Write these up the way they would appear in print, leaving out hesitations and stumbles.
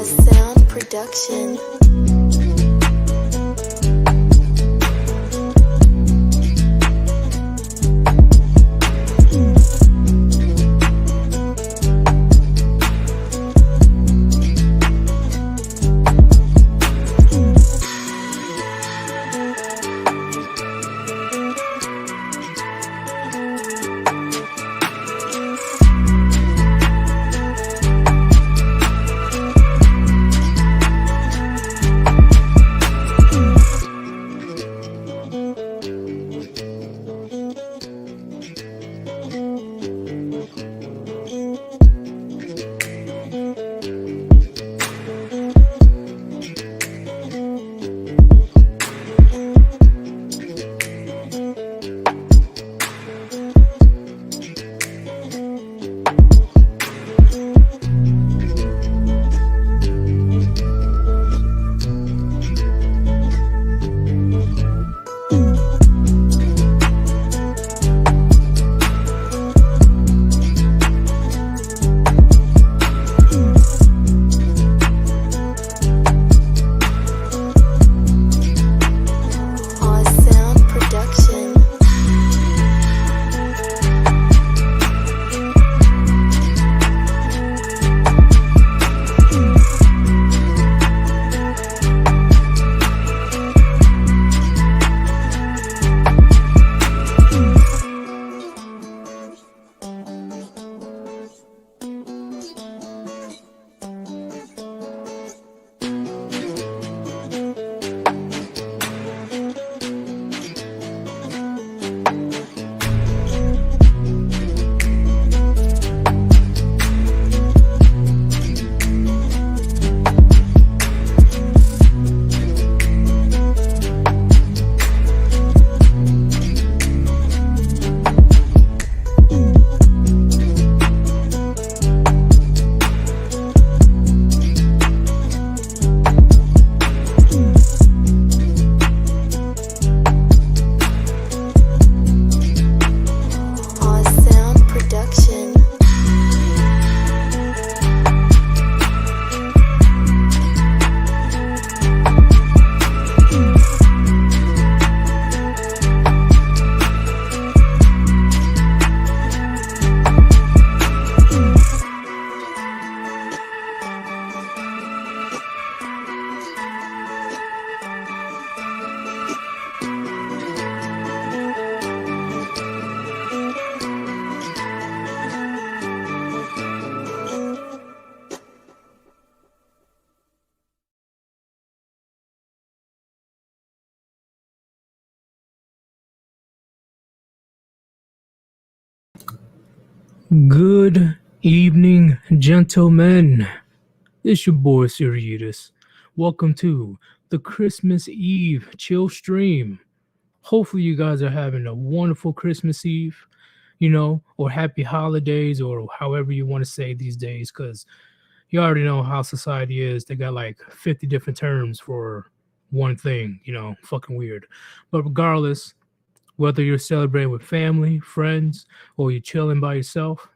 Sound production. Good evening, gentlemen. It's your boy Sirius. Welcome to the Christmas Eve chill stream. Hopefully, you guys are having a wonderful Christmas Eve, or happy holidays, or however you want to say these days, because you already know how society is. They got like 50 different terms for one thing, fucking weird. But regardless, whether you're celebrating with family, friends, or you're chilling by yourself,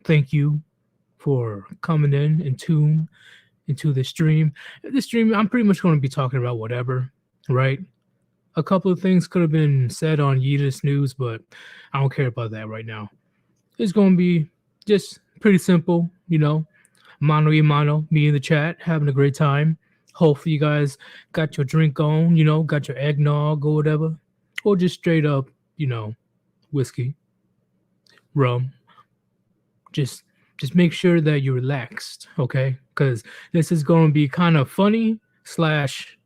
thank you for coming in and tune into the stream. This stream, I'm pretty much going to be talking about whatever, right? A couple of things could have been said on Yeetus News, but I don't care about that right now. It's going to be just pretty simple, mano y mano, me in the chat, having a great time. Hopefully you guys got your drink on, got your eggnog or whatever, or just straight up, whiskey, rum. Just make sure that you're relaxed, okay? Because this is going to be kind of funny slash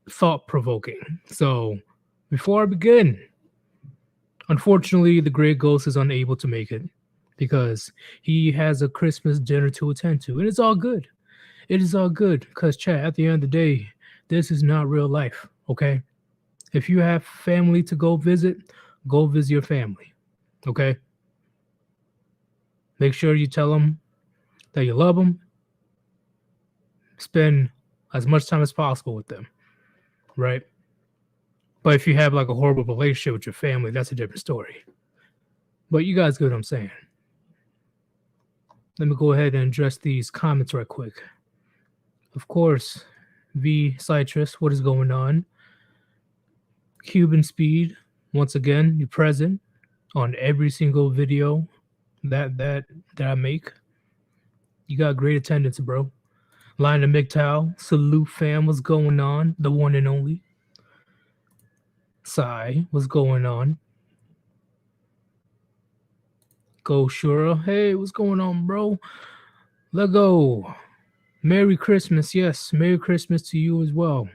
thought provoking. So before I begin, unfortunately, the Great Ghost is unable to make it because he has a Christmas dinner to attend to, and it's all good. It is all good because, chat, at the end of the day, this is not real life, okay? If you have family to go visit, go visit your family. Okay? Make sure you tell them that you love them. Spend as much time as possible with them, right? But if you have like a horrible relationship with your family, that's a different story. But you guys get what I'm saying. Let me go ahead and address these comments right quick. Of course, V Citrus, what is going on? Cuban Speed, once again, you're present on every single video that I make. You got great attendance, bro. Line of MGTOW, salute fam, what's going on? The one and only. Sai, what's going on? Go Shura, hey, what's going on, bro? Let go. Merry Christmas, yes, Merry Christmas to you as well.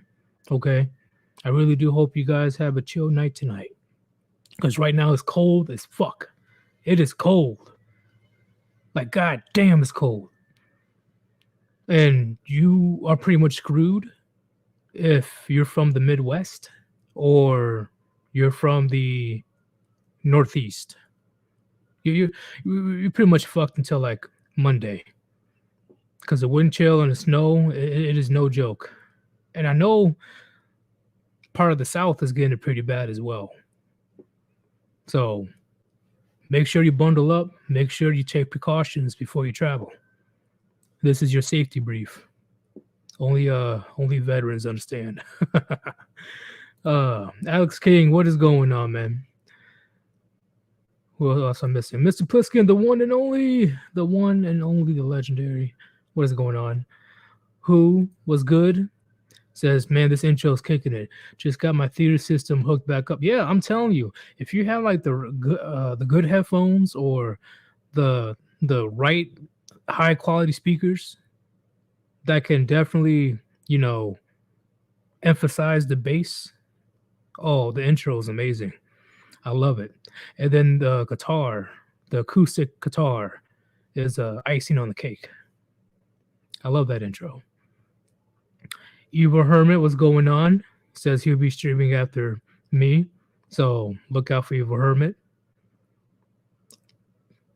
Okay, I really do hope you guys have a chill night tonight. Because right now it's cold as fuck. It is cold. Like, god damn, it's cold. And you are pretty much screwed if you're from the Midwest or you're from the Northeast. You're pretty much fucked until like Monday. Because the wind chill and the snow, it is no joke. And I know part of the South is getting it pretty bad as well. So make sure you bundle up. Make sure you take precautions before you travel. This is your safety brief. Only veterans understand. Alex King, what is going on, man? Who else I'm missing? Mr. Pliskin, the one and only, the legendary. What is going on? Who was good? Says, man, this intro is kicking it. Just got my theater system hooked back up. Yeah, I'm telling you, if you have like the good headphones or the right high quality speakers, that can definitely, emphasize the bass. Oh, the intro is amazing. I love it. And then the guitar, the acoustic guitar, is icing on the cake. I love that intro. Evil Hermit, what's going on? Says he'll be streaming after me. So look out for Evil Hermit.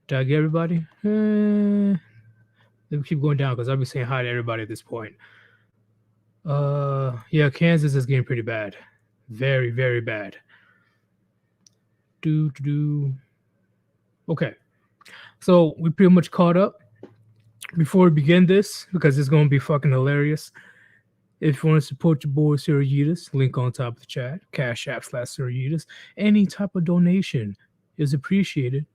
Did I get everybody? Let me keep going down because I'll be saying hi to everybody at this point. Yeah, Kansas is getting pretty bad. Very, very bad. Okay. So we pretty much caught up. Before we begin this, because it's going to be fucking hilarious, if you want to support your boy Sirius, link on top of the chat, Cash App /Sirius. Any type of donation is appreciated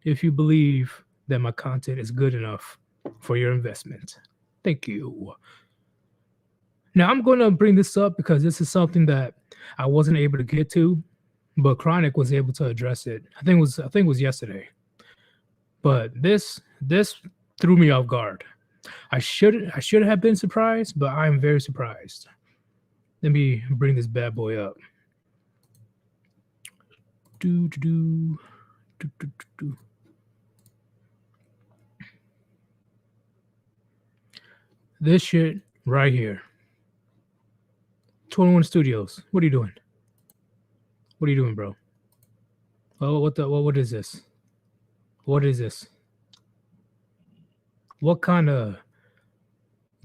if you believe that my content is good enough for your investment. Thank you. Now I'm going to bring this up because this is something that I wasn't able to get to, but Chronic was able to address it. I think it was yesterday. But this threw me off guard. I should have been surprised, but I'm very surprised. Let me bring this bad boy up. This shit right here. 21 Studios. What are you doing? What are you doing, bro? Oh, what is this? What is this? What kind of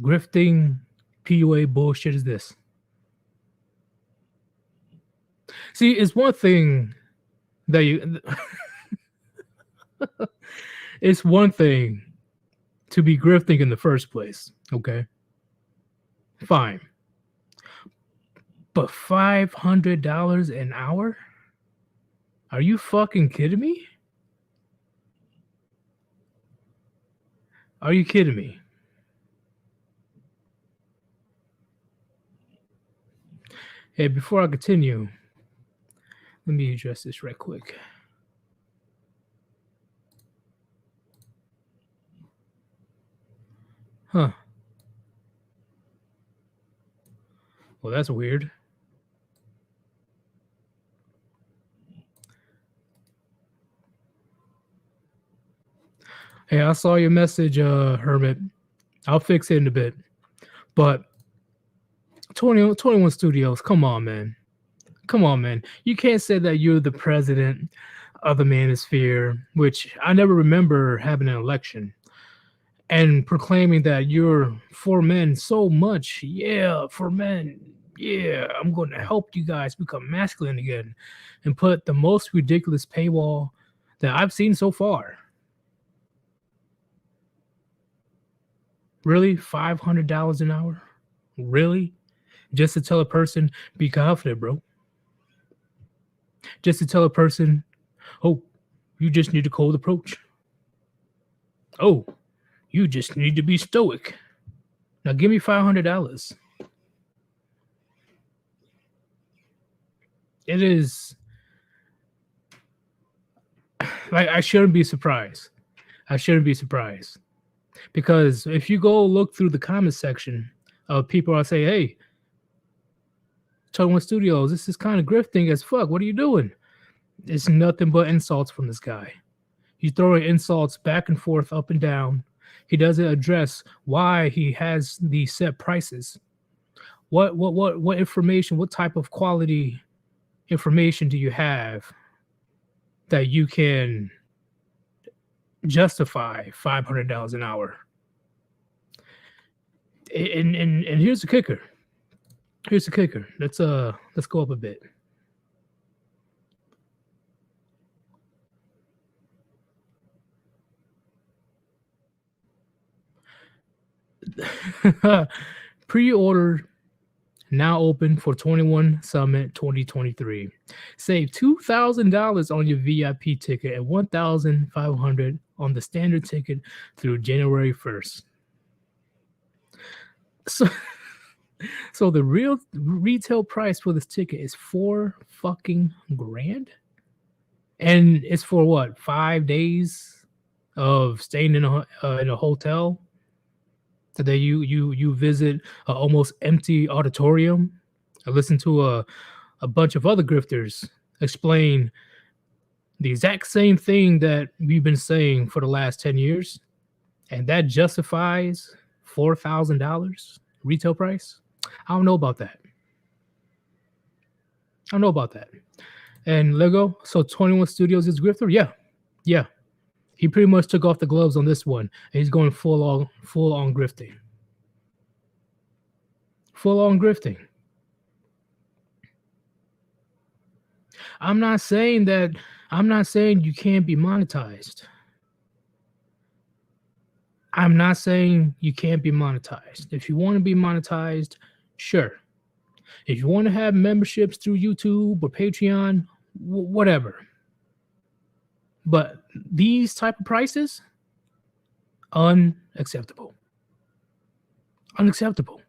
grifting PUA bullshit is this? See, it's one thing that you it's one thing to be grifting in the first place, okay? Fine. But $500 an hour? Are you fucking kidding me? Are you kidding me? Hey, before I continue, let me address this right quick. Huh. Well, that's weird. Hey, I saw your message, Hermit. I'll fix it in a bit. But 21 Studios, come on, man. Come on, man. You can't say that you're the president of the manosphere, which I never remember having an election, and proclaiming that you're for men so much. Yeah, for men. Yeah, I'm going to help you guys become masculine again, and put the most ridiculous paywall that I've seen so far. Really? $500 an hour? Really? Just to tell a person, be confident, bro. Just to tell a person, oh, you just need a cold approach. Oh, you just need to be stoic. Now give me $500. It is like I shouldn't be surprised. I shouldn't be surprised because if you go look through the comment section of people are saying, "Hey, One Studios, this is kind of grifting as fuck. What are you doing?" It's nothing but insults from this guy. He's throwing insults back and forth, up and down. He doesn't address why he has these set prices. What information, what type of quality information do you have that you can justify $500 an hour? And here's the kicker. Here's the kicker. Let's go up a bit. Pre-order now open for 21 Summit 2023. Save $2,000 on your VIP ticket and $1,500 on the standard ticket through January 1st. So the real retail price for this ticket is $4 fucking grand, and it's for what, 5 days of staying in a hotel. Today you visit an almost empty auditorium. I listen to a bunch of other grifters explain the exact same thing that we've been saying for the last 10 years, and that justifies $4,000 retail price. I don't know about that. I don't know about that. And Lego, so 21 Studios is grifter? Yeah. He pretty much took off the gloves on this one, and he's going full on grifting. Full on grifting. I'm not saying you can't be monetized. I'm not saying you can't be monetized. If you want to be monetized, sure. If you want to have memberships through YouTube or Patreon, whatever. But these type of prices, unacceptable. Unacceptable.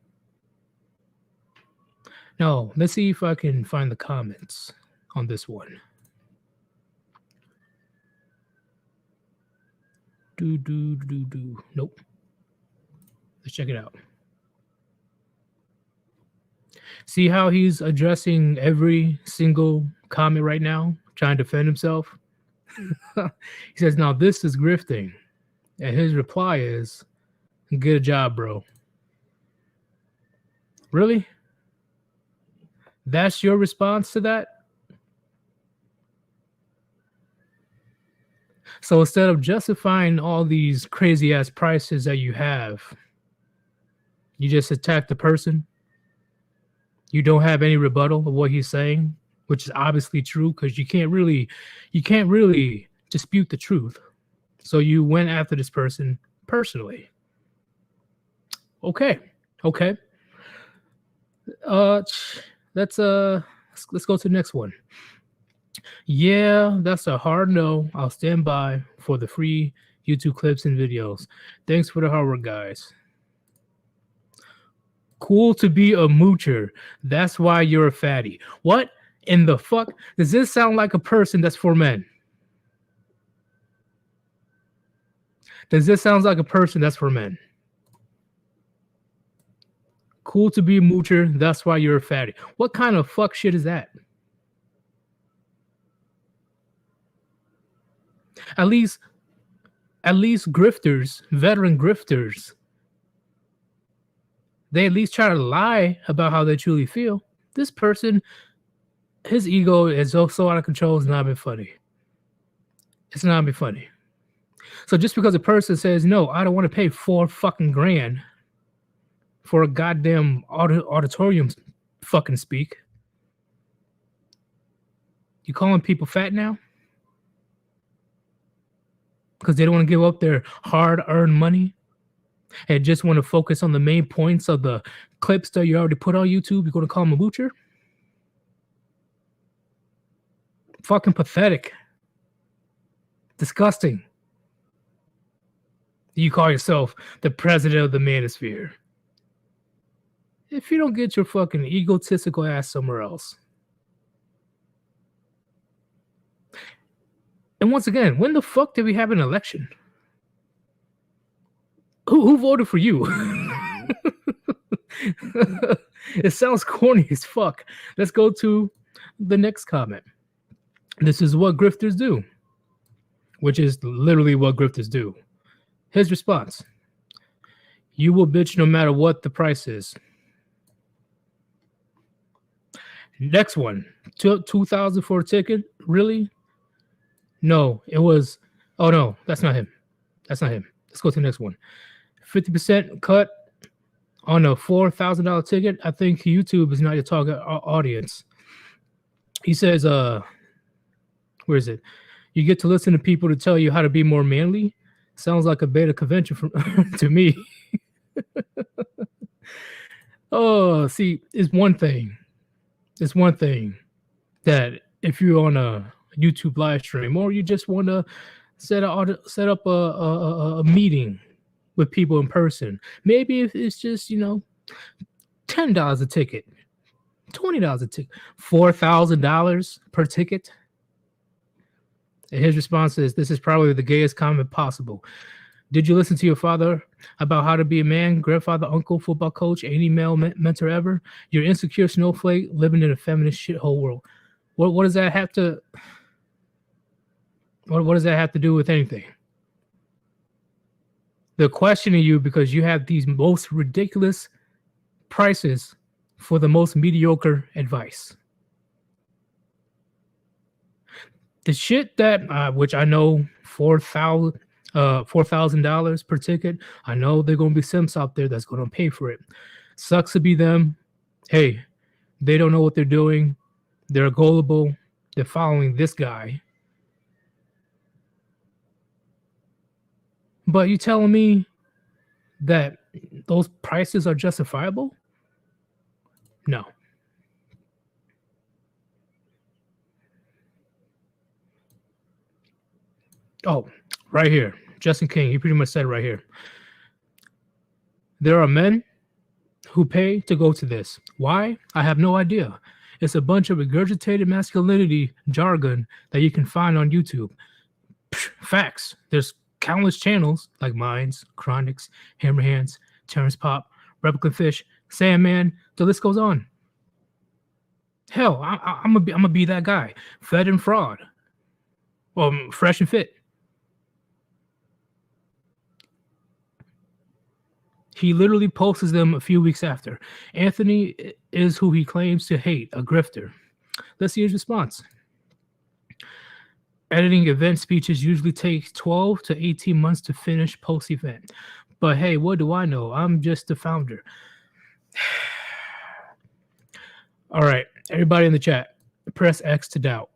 Now, let's see if I can find the comments on this one. Nope. Let's check it out. See how he's addressing every single comment right now, trying to defend himself? He says, now this is grifting. And his reply is, get a job, bro. Really? That's your response to that? So instead of justifying all these crazy ass prices that you have, you just attack the person. You don't have any rebuttal of what he's saying, which is obviously true because you can't really dispute the truth. So you went after this person personally. Okay. Let's go to the next one. Yeah, that's a hard no. I'll stand by for the free YouTube clips and videos. Thanks for the hard work, guys. Cool to be a moocher. That's why you're a fatty. What in the fuck? Does this sound like a person that's for men? Does this sound like a person that's for men? Cool to be a moocher. That's why you're a fatty. What kind of fuck shit is that? At least grifters, veteran grifters, they at least try to lie about how they truly feel. This person his ego is so out of control. It's not been funny. It's not been funny. So just because a person says no, I don't want to pay $4 fucking grand for a goddamn auditorium fucking speak. You calling people fat now? Because they don't want to give up their hard-earned money and just want to focus on the main points of the clips that you already put on YouTube. You're going to call them a moocher? Fucking pathetic. Disgusting. You call yourself the president of the manosphere. If you don't get your fucking egotistical ass somewhere else. And once again, when the fuck did we have an election? Who voted for you? It sounds corny as fuck. Let's go to the next comment. This is what grifters do, which is literally what grifters do. His response: you will bitch no matter what the price is. Next one, 2,000 for a ticket? Really? No, it was. Oh no, that's not him. That's not him. Let's go to the next one. 50% cut on a $4,000 ticket. I think YouTube is not your target audience. He says, where is it? You get to listen to people to tell you how to be more manly. Sounds like a beta convention to me. Oh, see, it's one thing. It's one thing that if you're on a YouTube live stream or you just want to set up a meeting with people in person, maybe if it's just, $10 a ticket, $20 a ticket, $4,000 per ticket. And his response is, this is probably the gayest comment possible. Did you listen to your father about how to be a man, grandfather, uncle, football coach, any male mentor ever? You're insecure snowflake living in a feminist shithole world. What does that have to? What does that have to do with anything? They're questioning you because you have these most ridiculous prices for the most mediocre advice. The shit that, which I know, $4,000 per ticket. I know they're gonna be simps out there that's gonna pay for it. Sucks to be them. Hey, they don't know what they're doing. They're gullible. They're following this guy. But you telling me that those prices are justifiable? No. Oh, right here. Justin King, he pretty much said it right here. There are men who pay to go to this. Why? I have no idea. It's a bunch of regurgitated masculinity jargon that you can find on YouTube. Facts. There's countless channels like Minds, Chronics, Hammerhands, Terrence Pop, Replica Fish, Sandman. The list goes on. Hell, I'm gonna be that guy. Fed and fraud. Well, fresh and fit. He literally posts them a few weeks after. Anthony is who he claims to hate, a grifter. Let's see his response. Editing event speeches usually takes 12 to 18 months to finish post-event. But hey, what do I know? I'm just the founder. All right, everybody in the chat, press X to doubt.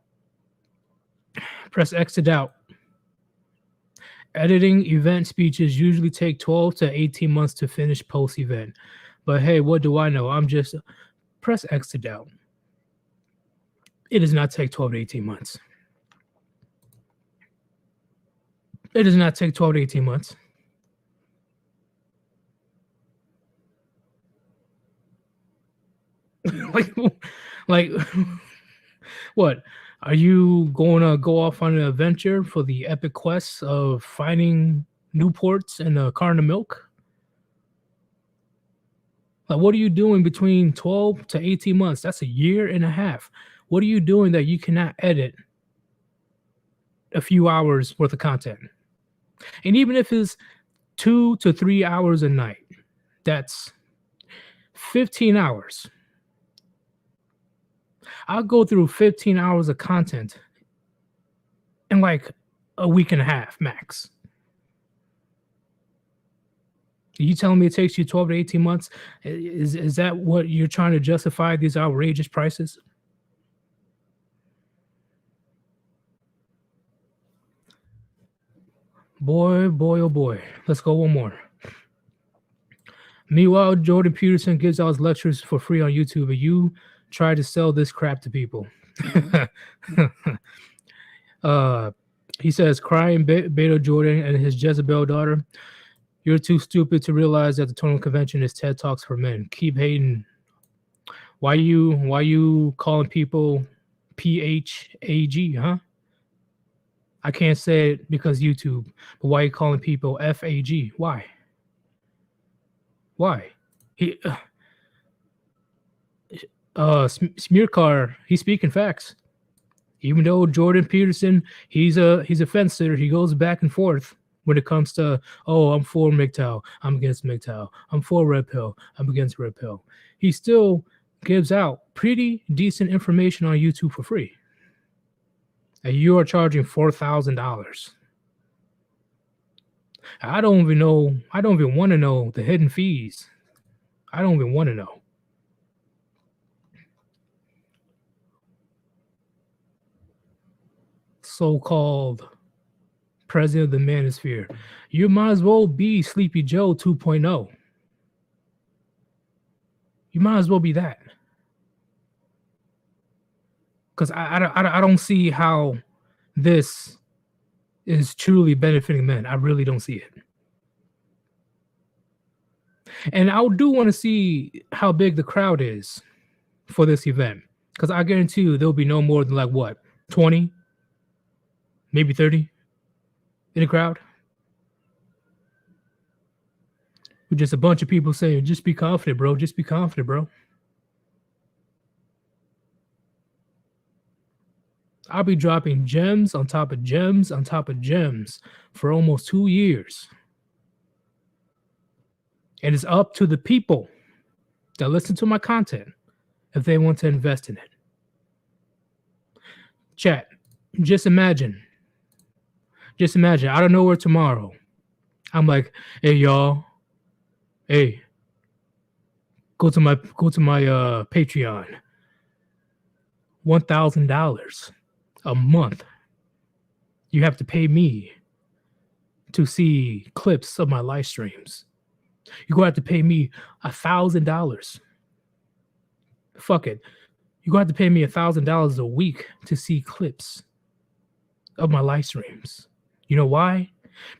Press X to doubt. Editing event speeches usually take 12 to 18 months to finish post-event. But hey, what do I know? I'm just... Press X to doubt. It does not take 12 to 18 months. It does not take 12 to 18 months. like, what? Are you going to go off on an adventure for the epic quest of finding Newports and a carton of milk? Like, what are you doing between 12 to 18 months? That's a year and a half. What are you doing that you cannot edit a few hours worth of content? And even if it's 2 to 3 hours a night, that's 15 hours. I'll go through 15 hours of content in like a week and a half max. You telling me it takes you 12 to 18 months? Is that what you're trying to justify these outrageous prices? Boy, boy, oh boy. Let's go one more. Meanwhile, Jordan Peterson gives out his lectures for free on YouTube, and you try to sell this crap to people. He says, crying Beto Jordan and his Jezebel daughter, you're too stupid to realize that the Total Convention is TED Talks for men. Keep hating. Why you calling people PHAG, huh? I can't say it because YouTube, but why are you calling people FAG? Why? Why? He Smearcar, he's speaking facts. Even though Jordan Peterson, he's a fence sitter, he goes back and forth when it comes to, oh, I'm for MGTOW, I'm against MGTOW, I'm for Red Pill, I'm against Red Pill. He still gives out pretty decent information on YouTube for free. And you are charging $4,000. I don't even want to know the hidden fees. I don't even want to know. So-called president of the manosphere. You might as well be Sleepy Joe 2.0. You might as well be that. Because I don't see how this is truly benefiting men. I really don't see it. And I do want to see how big the crowd is for this event. Because I guarantee you there'll be no more than like what, 20, maybe 30 in the crowd. With just a bunch of people saying, just be confident, bro. Just be confident, bro. I'll be dropping gems on top of gems on top of gems for almost 2 years. And it's up to the people that listen to my content if they want to invest in it. Chat, just imagine out of nowhere tomorrow, I'm like, hey y'all, hey, go to my Patreon. $1,000 a month. You have to pay me to see clips of my live streams. You're going to have to pay me $1,000. Fuck it. You're going to have to pay me $1,000 a week to see clips of my live streams. You know why?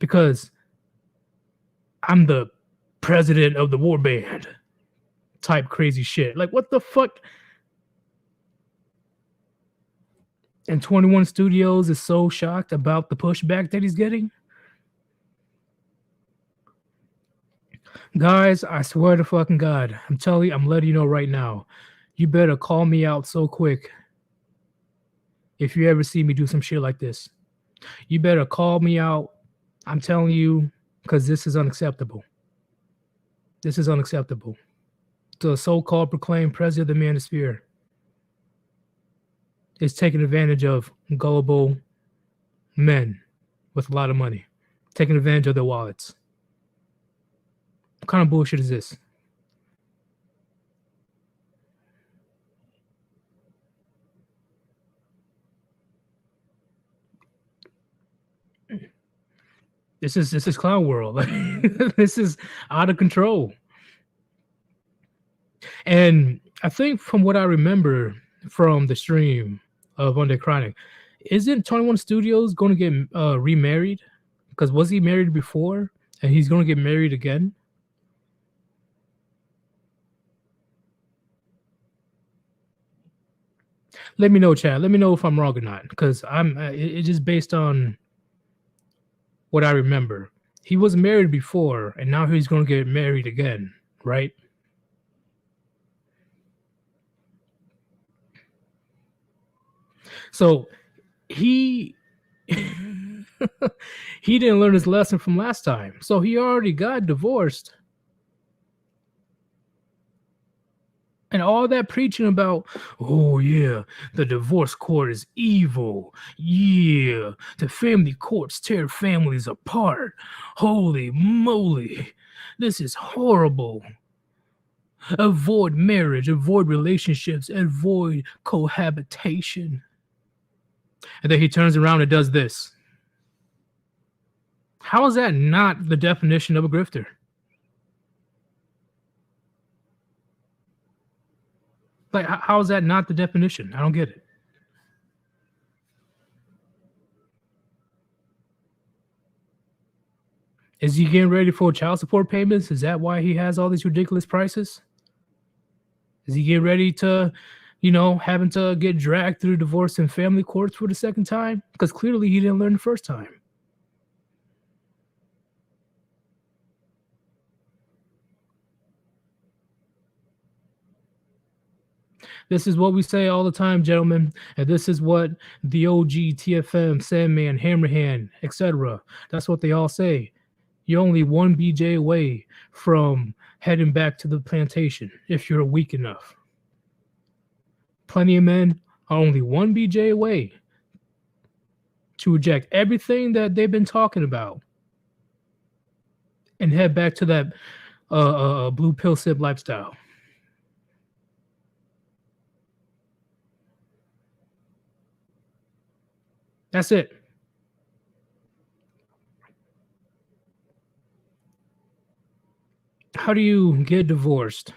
Because I'm the president of the war band type crazy shit. Like, what the fuck? And 21 Studios is so shocked about the pushback that he's getting. Guys, I swear to fucking God, I'm telling you, I'm letting you know right now. You better call me out so quick if you ever see me do some shit like this. You better call me out. I'm telling you, because this is unacceptable. This is unacceptable. The so-called proclaimed president of the manosphere is taking advantage of gullible men with a lot of money, taking advantage of their wallets. What kind of bullshit is this? This is clown world. This is out of control. And I think from what I remember from the stream of One Day Chronic, isn't 21 Studios going to get remarried? Because was he married before and he's going to get married again? Let me know, chat. Let me know if I'm wrong or not. Because it's just based on what I remember. He was married before and now he's going to get married again, right? So he he didn't learn his lesson from last time. So he already got divorced. And all that preaching about, oh yeah, the divorce court is evil. Yeah, the family courts tear families apart. Holy moly, this is horrible. Avoid marriage, avoid relationships, avoid cohabitation. And then he turns around and does this. How is that not the definition of a grifter? Like, how is that not the definition? I don't get it. Is he getting ready for child support payments? Is that why he has all these ridiculous prices? Is he getting ready to, having to get dragged through divorce and family courts for the second time? Because clearly he didn't learn the first time. This is what we say all the time, gentlemen, and this is what the OG, TFM, Sandman, Hammerhand, etc. That's what they all say. You're only one BJ away from heading back to the plantation if you're weak enough. Plenty of men are only one BJ away to reject everything that they've been talking about and head back to that blue pill sip lifestyle. That's it. How do you get divorced?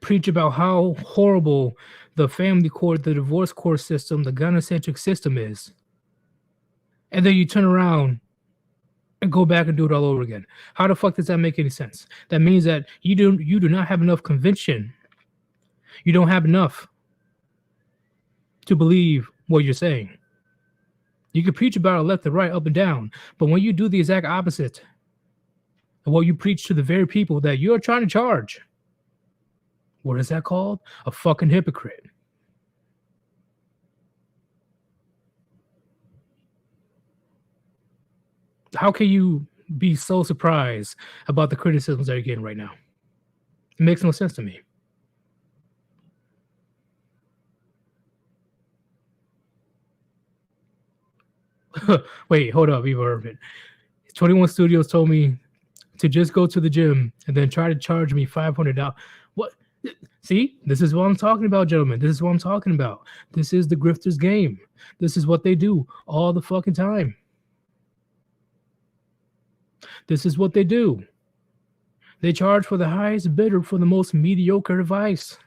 Preach about how horrible the family court, the divorce court system, the gynocentric system is. And then you turn around and go back and do it all over again. How the fuck does that make any sense? That means that you do not have enough conviction. You don't have enough to believe what you're saying. You can preach about it left and right, up and down, but when you do the exact opposite of what you preach to the very people that you're trying to charge, what is that called? A fucking hypocrite. How can you be so surprised about the criticisms that you're getting right now? It makes no sense to me. Wait, hold up, Eva Urban. 21 Studios told me to just go to the gym and then try to charge me $500. What? See, this is what I'm talking about, gentlemen. This is what I'm talking about. This is the grifters game. This is what they do all the fucking time. This is what they do. They charge for the highest bidder for the most mediocre advice.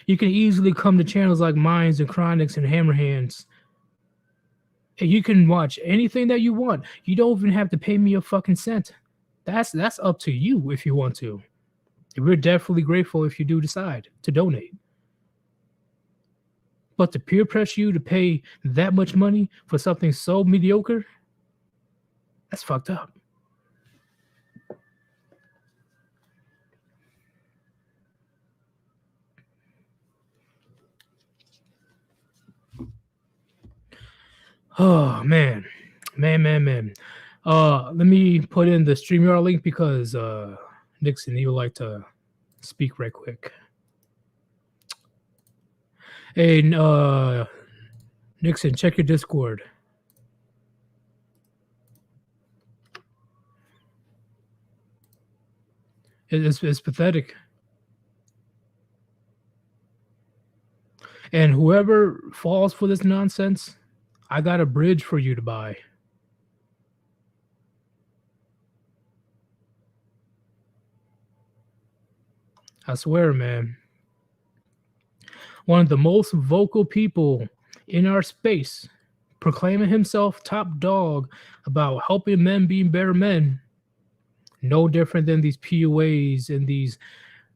You can easily come to channels like Minds and Chronics and Hammerhands, and you can watch anything that you want. You don't even have to pay me a fucking cent. That's up to you if you want to. We're definitely grateful if you do decide to donate. But to peer pressure you to pay that much money for something so mediocre, that's fucked up. Oh man. Let me put in the StreamYard link because Nixon, he would like to speak right quick. Hey, Nixon, check your Discord. It's pathetic. And whoever falls for this nonsense, I got a bridge for you to buy. I swear, man. One of the most vocal people in our space, proclaiming himself top dog about helping men being better men. No different than these PUAs and these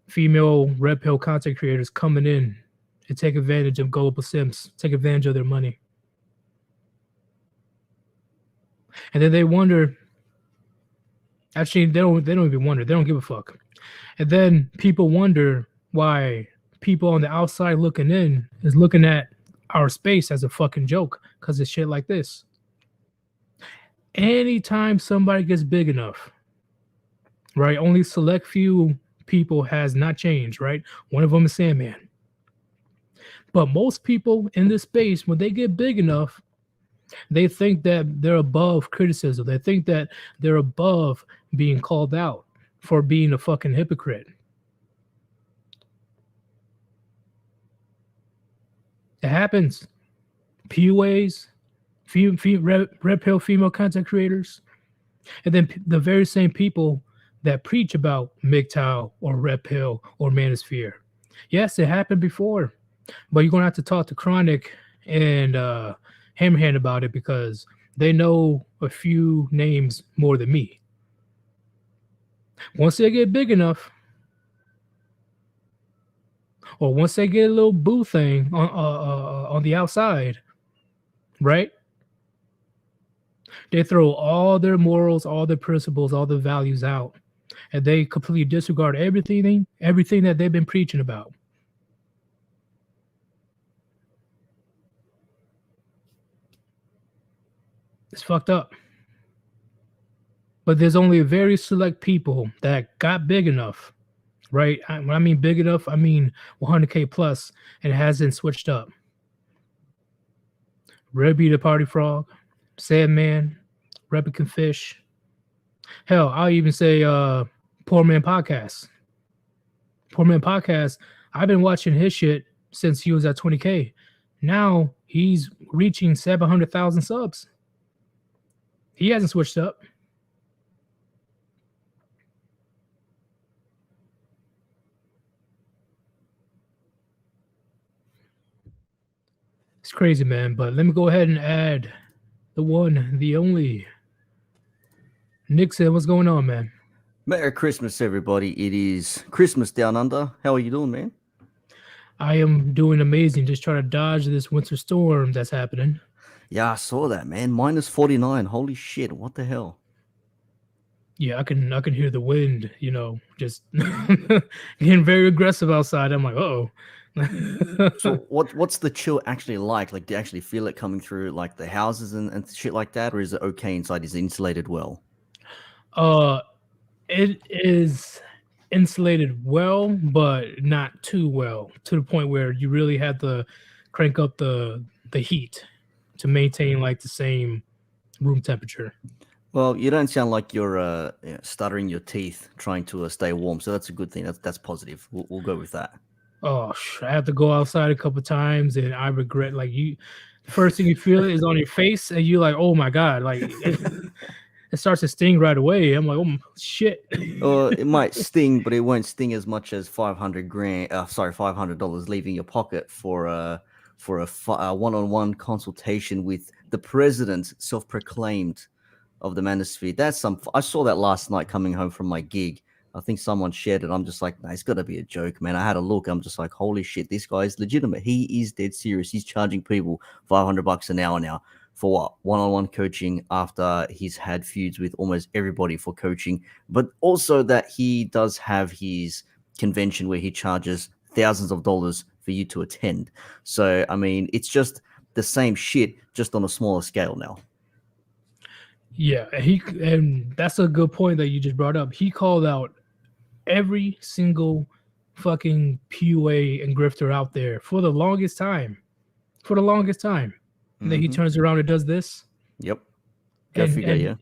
female red pill content creators coming in and take advantage of gullible simps, take advantage of their money. And then they wonder. Actually, they don't even wonder. They don't give a fuck. And then people wonder why people on the outside looking in is looking at our space as a fucking joke because it's shit like this. Anytime somebody gets big enough, right? Only select few people has not changed, right? One of them is Sandman. But most people in this space, when they get big enough, they think that they're above criticism. They think that they're above being called out for being a fucking hypocrite. It happens. PUAs, red pill female content creators, and then the very same people that preach about MGTOW or red pill or manosphere. Yes, it happened before, but you're gonna have to talk to Chronic and Hammerhand about it because they know a few names more than me. Once they get big enough, or once they get a little boo thing on the outside, right? They throw all their morals, all their principles, all the values out, and they completely disregard everything that they've been preaching about. It's fucked up. But there's only a very select people that got big enough, right? When I mean big enough, I mean 100K plus, and it hasn't switched up. Rebby the Party Frog, Sandman, Replicant Fish. Hell, I'll even say Poor Man Podcast. Poor Man Podcast, I've been watching his shit since he was at 20K. Now he's reaching 700,000 subs. He hasn't switched up. It's crazy, man. But let me go ahead and add the one, the only Nixon. What's going on, man? Merry Christmas, everybody. It is Christmas down under. How are you doing, man? I am doing amazing. Just trying to dodge this winter storm that's happening. Yeah, I saw that, man. Minus 49. Holy shit. What the hell? Yeah, I can hear the wind, just getting very aggressive outside. I'm like, oh. So what's the chill actually like? Like, do you actually feel it coming through like the houses and shit like that? Or is it okay inside? Is it insulated well? It is insulated well, but not too well, to the point where you really have to crank up the heat to maintain like the same room temperature. Well, you don't sound like you're stuttering your teeth trying to stay warm, so that's a good thing. That's positive. We'll go with that. Oh, I have to go outside a couple times, and I regret like you. The first thing you feel is on your face, and you're like, "Oh my god!" Like it starts to sting right away. I'm like, "Oh shit!" It might sting, but it won't sting as much as $500 leaving your pocket for a one-on-one consultation with the president, self-proclaimed, of the manosphere. I saw that last night coming home from my gig. I think someone shared it. I'm just like, nah, it's got to be a joke, man. I had a look. I'm just like, holy shit, this guy is legitimate. He is dead serious. He's charging people $500 an hour now for what? One-on-one coaching after he's had feuds with almost everybody for coaching, but also that he does have his convention where he charges thousands of dollars for you to attend. So, I mean, it's just the same shit, just on a smaller scale now. Yeah, and that's a good point that you just brought up. He called out every single fucking PUA and grifter out there for the longest time. And then he turns around and does this. Yep. Go figure, yeah.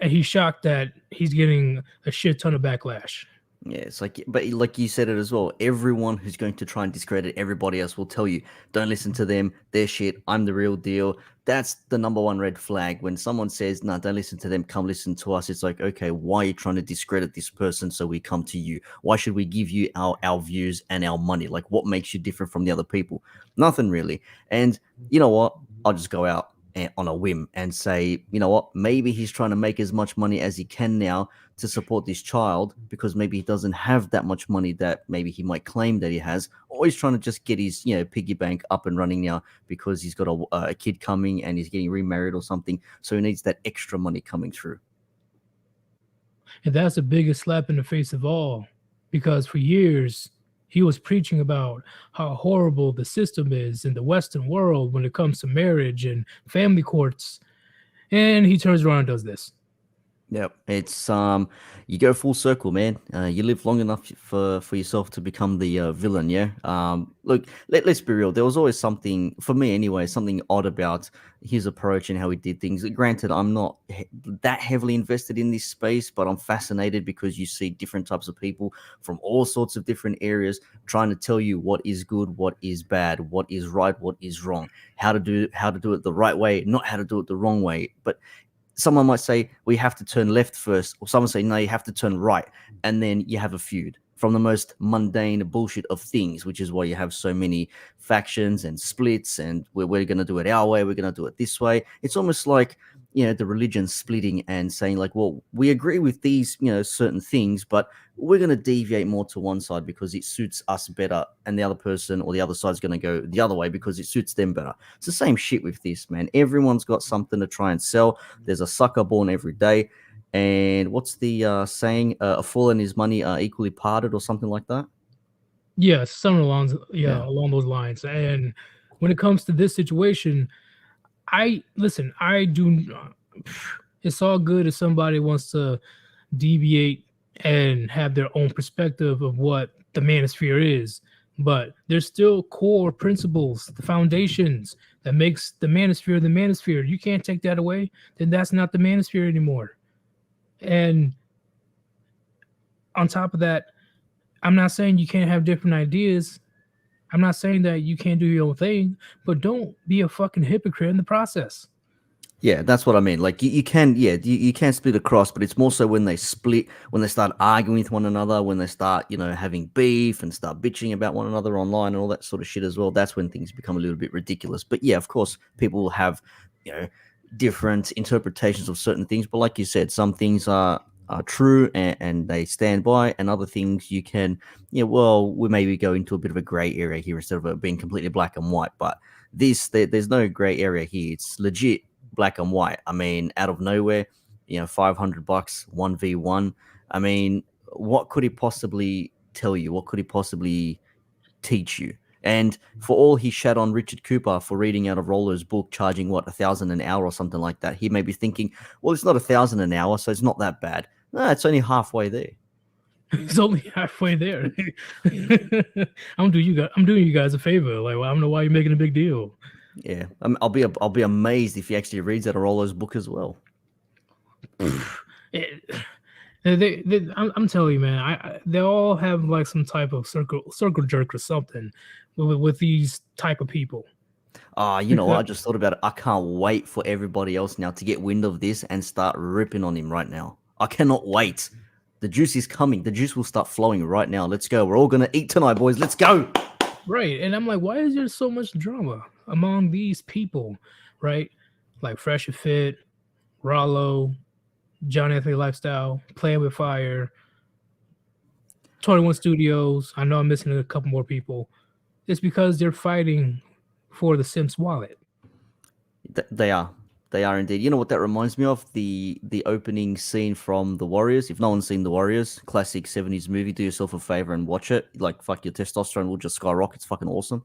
And he's shocked that he's getting a shit ton of backlash. Yeah, it's like, but like you said it as well, everyone who's going to try and discredit everybody else will tell you, don't listen to them, they're shit, I'm the real deal. That's the number one red flag. When someone says, no, don't listen to them, come listen to us, it's like, okay, why are you trying to discredit this person so we come to you? Why should we give you our views and our money? Like, what makes you different from the other people? Nothing really. And you know what? I'll just go out on a whim and say, you know what, maybe he's trying to make as much money as he can now to support this child, because maybe he doesn't have that much money that maybe he might claim that he has, or he's trying to just get his piggy bank up and running now because he's got a kid coming and he's getting remarried or something, so he needs that extra money coming through. And that's the biggest slap in the face of all, because for years he was preaching about how horrible the system is in the Western world when it comes to marriage and family courts. And he turns around and does this. Yep, it's you go full circle, man. You live long enough for yourself to become the villain. Yeah. Look, let's be real. There was always something for me, anyway, something odd about his approach and how he did things. Granted, I'm not that heavily invested in this space, but I'm fascinated because you see different types of people from all sorts of different areas trying to tell you what is good, what is bad, what is right, what is wrong, how to do it the right way, not how to do it the wrong way, but someone might say, well, you have to turn left first, or someone say, no, you have to turn right, and then you have a feud from the most mundane bullshit of things, which is why you have so many factions and splits, and we're going to do it our way, we're going to do it this way. It's almost like, the religion splitting and saying like, well, we agree with these, certain things, but we're going to deviate more to one side because it suits us better, and the other person or the other side's going to go the other way because it suits them better. It's the same shit with this, man. Everyone's got something to try and sell. There's a sucker born every day. And what's the saying? A fool and his money are equally parted, or something like that. Yeah, something along Yeah. along those lines. And when it comes to this situation, I listen. I do. It's all good if somebody wants to deviate and have their own perspective of what the manosphere is, but there's still core principles, the foundations that makes the manosphere the manosphere. You can't take that away. Then that's not the manosphere anymore. And on top of that, I'm not saying you can't have different ideas. I'm not saying that you can't do your own thing, but don't be a fucking hypocrite in the process. Yeah, that's what I mean. Like you can, yeah, you can split across, but it's more so when they split, when they start arguing with one another, when they start, having beef and start bitching about one another online and all that sort of shit as well. That's when things become a little bit ridiculous. But yeah, of course, people will have, you know, different interpretations of certain things. But like you said, some things are true and they stand by, and other things you can, well, we maybe go into a bit of a gray area here instead of it being completely black and white. But there's no gray area here. It's legit black and white. I mean, out of nowhere, $500, 1v1. I mean, what could he possibly tell you? What could he possibly teach you? And for all he shat on Richard Cooper for reading out of Rollo's book, charging what, 1,000 an hour or something like that, he may be thinking, well, it's not 1,000 an hour, so it's not that bad. No, it's only halfway there. It's only halfway there. I'm doing you guys a favor. Like, well, I don't know why you're making a big deal. Yeah, I'll be amazed if he actually reads out of Rollo's book as well. It, I'm telling you, man. They all have like some type of circle jerk or something with these type of people. You know what? I just thought about it. I can't wait for everybody else now to get wind of this and start ripping on him right now. I cannot wait. The juice is coming. The juice will start flowing right now. Let's go. We're all gonna eat tonight, boys. Let's go. Right. And I'm like, why is there so much drama among these people? Right? Like Fresh and Fit, Rollo, John Anthony Lifestyle, Playing with Fire, 21 Studios. I know I'm missing a couple more people. It's because they're fighting for the Sims wallet. They are. They are indeed. You know what that reminds me of? The opening scene from The Warriors. If no one's seen The Warriors, classic 70s movie, do yourself a favor and watch it. Like, fuck, your testosterone will just skyrocket. It's fucking awesome.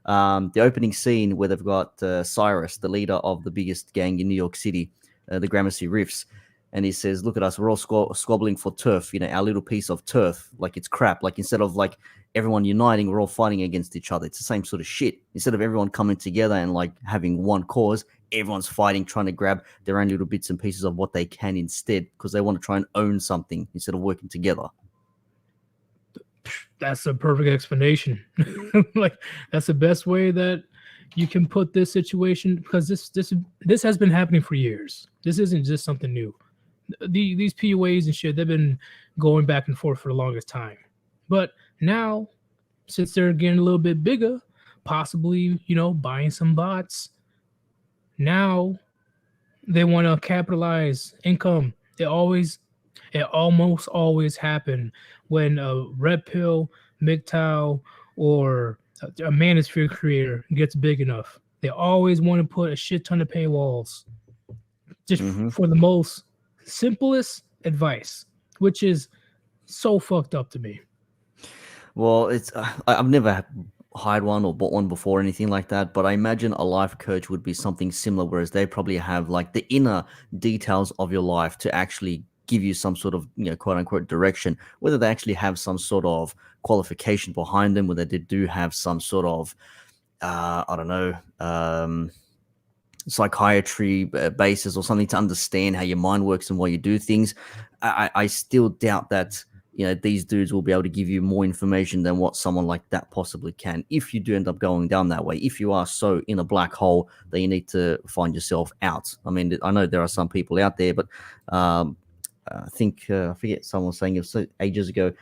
The opening scene where they've got Cyrus, the leader of the biggest gang in New York City, the Gramercy Riffs, and he says, "Look at us, we're all squabbling for turf. Our little piece of turf. Like it's crap. Like instead of like everyone uniting, we're all fighting against each other. It's the same sort of shit. Instead of everyone coming together and like having one cause, everyone's fighting, trying to grab their own little bits and pieces of what they can instead, because they want to try and own something instead of working together." That's a perfect explanation. Like that's the best way that you can put this situation, because this has been happening for years. This isn't just something new. These PUAs and shit, they've been going back and forth for the longest time. But now, since they're getting a little bit bigger, possibly, buying some bots, now they want to capitalize income. It almost always happen when a red pill, MGTOW, or a manosphere creator gets big enough. They always want to put a shit ton of paywalls just for the most simplest advice, which is so fucked up to me. Well, it's I've never hired one or bought one before, anything like that, but I imagine a life coach would be something similar, whereas they probably have like the inner details of your life to actually give you some sort of, quote unquote direction, whether they actually have some sort of qualification behind them, whether they do have some sort of, I don't know, psychiatry basis or something to understand how your mind works and why you do things. I still doubt that these dudes will be able to give you more information than what someone like that possibly can. If you do end up going down that way, if you are so in a black hole that you need to find yourself out. I mean, I know there are some people out there, but I think I forget someone was saying it was ages ago.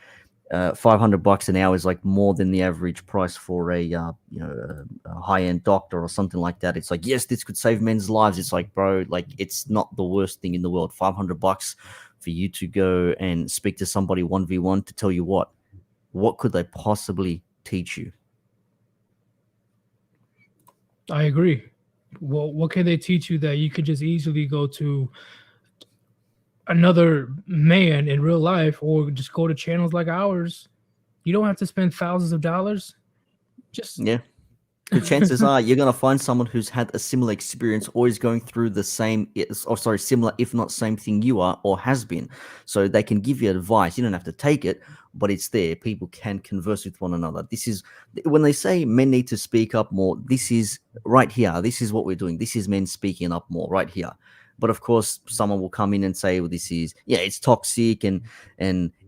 $500 an hour is like more than the average price for a high end doctor or something like that. It's like, yes, this could save men's lives. It's like, bro, like it's not the worst thing in the world. $500 for you to go and speak to somebody 1v1 to tell you what could they possibly teach you? I agree. Well, what can they teach you that you could just easily go to another man in real life or just go to channels like ours? You don't have to spend thousands of dollars. Just Yeah. The chances are you're going to find someone who's had a similar experience or is going through the same, or sorry, similar, if not same thing you are or has been. So they can give you advice. You don't have to take it, but it's there. People can converse with one another. This is when they say men need to speak up more. This is right here. This is what we're doing. This is men speaking up more right here. But of course, someone will come in and say, "Well, this is it's toxic and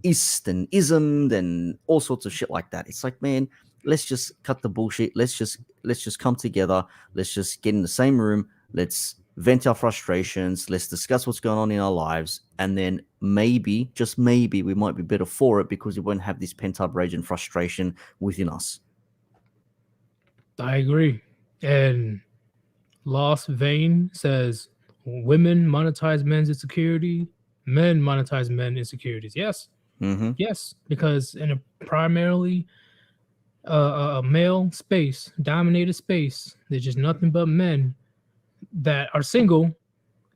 ist and ismed and all sorts of shit like that." It's like, man, let's just cut the bullshit. Let's just come together. Let's just get in the same room. Let's vent our frustrations. Let's discuss what's going on in our lives, and then maybe, just maybe, we might be better for it because we won't have this pent up rage and frustration within us. I agree. And Lost Vein says women monetize men's insecurity, men monetize men's insecurities. Yes, Mm-hmm. yes, because in a primarily a male space, dominated space, there's just nothing but men that are single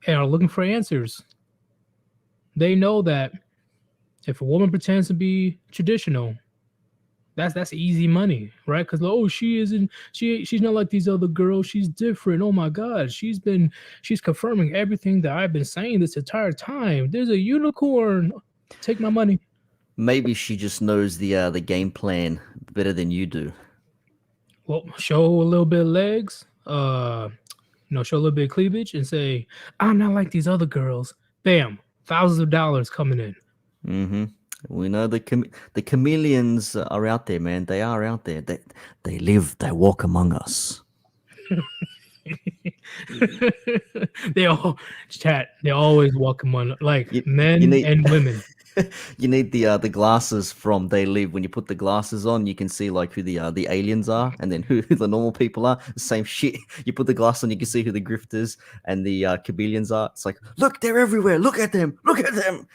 and are looking for answers. They know that if a woman pretends to be traditional, that's easy money, right? Because oh, she's not like these other girls. She's different. Oh my God, she's confirming everything that I've been saying this entire time. There's a unicorn. Take my money. Maybe she just knows the game plan better than you do. Well, show a little bit of legs. Show a little bit of cleavage and say, I'm not like these other girls. Bam, thousands of dollars coming in. Mm-hmm. We know the chameleons are out there, man. They are out there. They live, they walk among us. They all chat. They always walk among like You, you men need and women. you need the glasses from They Live. When you put the glasses on, you can see like who the aliens are, and then who the normal people are. Same shit. You put the glass on, you can see who the grifters and the chameleons are. It's like, look, they're everywhere. Look at them. Look at them.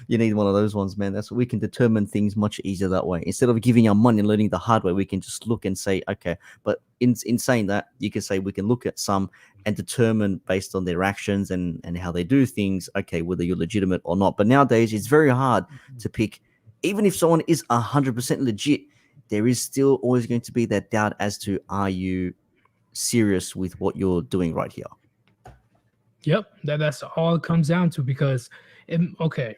You need one of those ones, man. That's what we can determine things much easier that way. Instead of giving our money and learning the hard way, we can just look and say, okay. But in saying that, you can say we can look at some and determine based on their actions and how they do things, okay, whether you're legitimate or not. But nowadays, it's very hard to pick. Even if someone is 100% legit, there is still always going to be that doubt as to, are you serious with what you're doing right here? Yep, that's all it comes down to because, okay,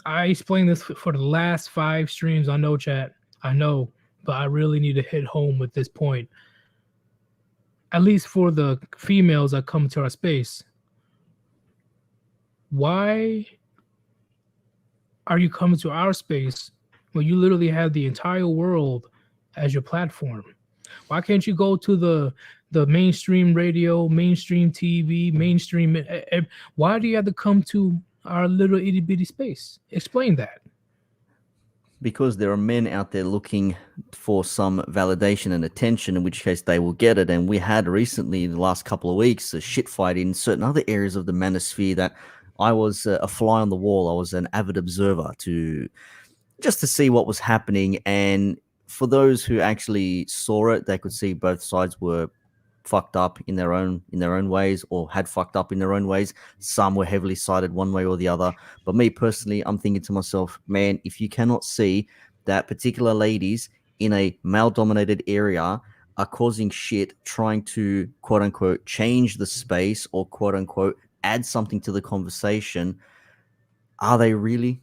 I explained this for the last 5 streams. I know, chat. I know, but I really need to hit home with this point. At least for the females that come to our space. Why are you coming to our space when you literally have the entire world as your platform? Why can't you go to the mainstream radio, mainstream TV, mainstream? Why do you have to come to our little itty bitty space? Explain that. Because there are men out there looking for some validation and attention, in which case they will get it. And we had recently, in the last couple of weeks, a shit fight in certain other areas of the manosphere that I was a fly on the wall. I was an avid observer just to see what was happening. And for those who actually saw it, they could see both sides were fucked up in their own ways, or had fucked up in their own ways. Some were heavily sided one way or the other. But me personally, I'm thinking to myself, man, if you cannot see that particular ladies in a male dominated area are causing shit, trying to quote unquote change the space or quote unquote add something to the conversation, are they really?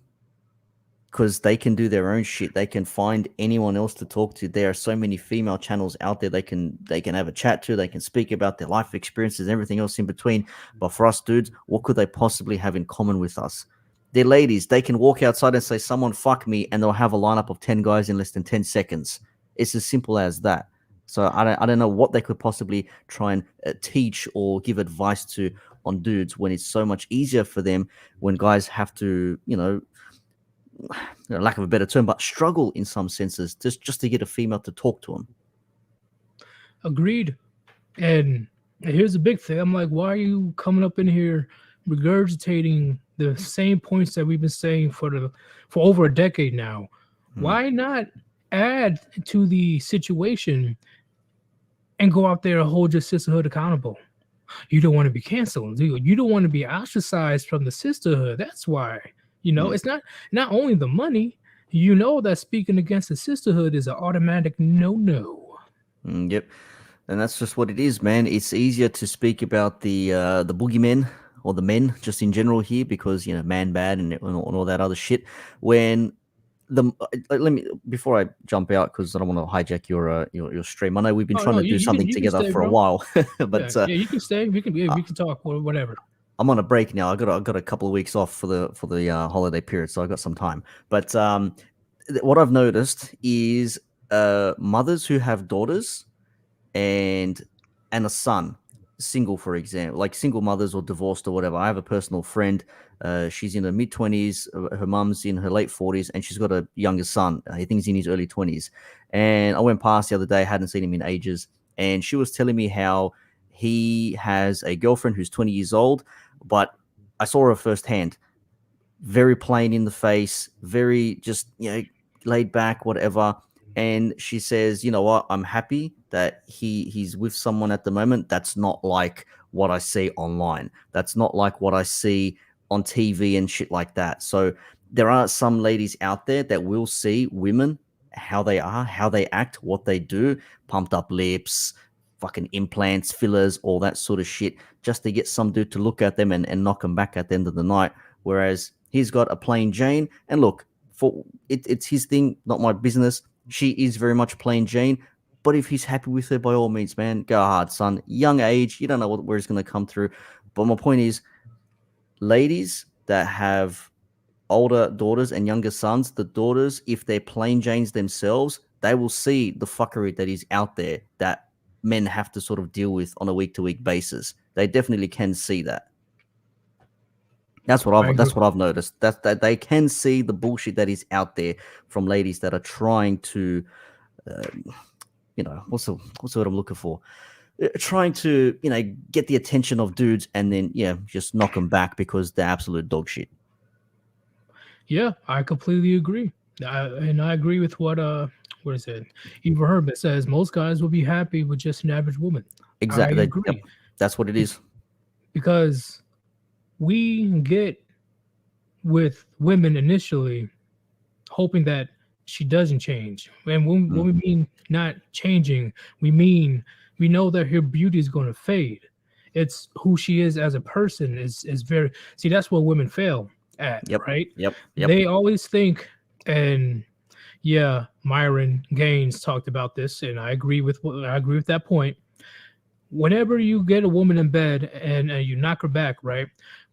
Because they can do their own shit. They can find anyone else to talk to. There are so many female channels out there they can have a chat to. They can speak about their life experiences and everything else in between. But for us dudes, what could they possibly have in common with us? They're ladies. They can walk outside and say, "Someone fuck me," and they'll have a lineup of 10 guys in less than 10 seconds. It's as simple as that. So I don't know what they could possibly try and teach or give advice to on dudes when it's so much easier for them when guys have to, lack of a better term, but struggle in some senses just to get a female to talk to them. Agreed. And here's the big thing. I'm like, why are you coming up in here regurgitating the same points that we've been saying for over a decade now? Why not add to the situation and go out there and hold your sisterhood accountable? You don't want to be canceled, do you? You don't want to be ostracized from the sisterhood. That's why. It's not only the money. That speaking against the sisterhood is an automatic no. Yep. And that's just what it is, man. It's easier to speak about the boogeymen or the men just in general here because man bad and all that other shit. When let me before I jump out because I don't want to hijack your stream. I know we've been Oh trying no, to do something you can together stay, for a bro. while, but Yeah, you can stay. We can talk or whatever. I'm on a break now. I got a couple of weeks off for the holiday period, so I got some time. But what I've noticed is mothers who have daughters and a son, single, for example, like single mothers or divorced or whatever. I have a personal friend. She's in her mid-20s. Her mum's in her late 40s, and she's got a younger son. I think he's in his early 20s. And I went past the other day. I hadn't seen him in ages, and she was telling me how he has a girlfriend who's 20 years old, but I saw her firsthand. Very plain in the face, very just laid back, whatever. And she says, "You know what? I'm happy that he's with someone at the moment. That's not like what I see online. That's not like what I see on TV and shit like that." So there are some ladies out there that will see women how they are, how they act, what they do, pumped up lips, fucking implants, fillers, all that sort of shit, just to get some dude to look at them and knock them back at the end of the night. Whereas he's got a plain Jane, and look, it's his thing, not my business. She is very much plain Jane, but if he's happy with her, by all means, man, go hard, son. Young age, you don't know where he's going to come through. But my point is, ladies that have older daughters and younger sons, the daughters, if they're plain Janes themselves, they will see the fuckery that is out there that men have to sort of deal with on a week-to-week basis. They definitely can see that. That's what I've noticed. That they can see the bullshit that is out there from ladies that are trying to, what's the word I'm looking for? Trying to get the attention of dudes and then just knock them back because they're absolute dog shit. Yeah, I completely agree. And I agree with what is it? Eve Herbert says most guys will be happy with just an average woman. Exactly. I agree. Yep, that's what it is. Because we get with women initially hoping that she doesn't change. And when we mean not changing, we mean we know that her beauty is going to fade. It's who she is as a person is very see that's where women fail at, Yep. right? Yep. They always think, and yeah, Myron Gaines talked about this, and I agree with that point. Whenever you get a woman in bed and you knock her back, right?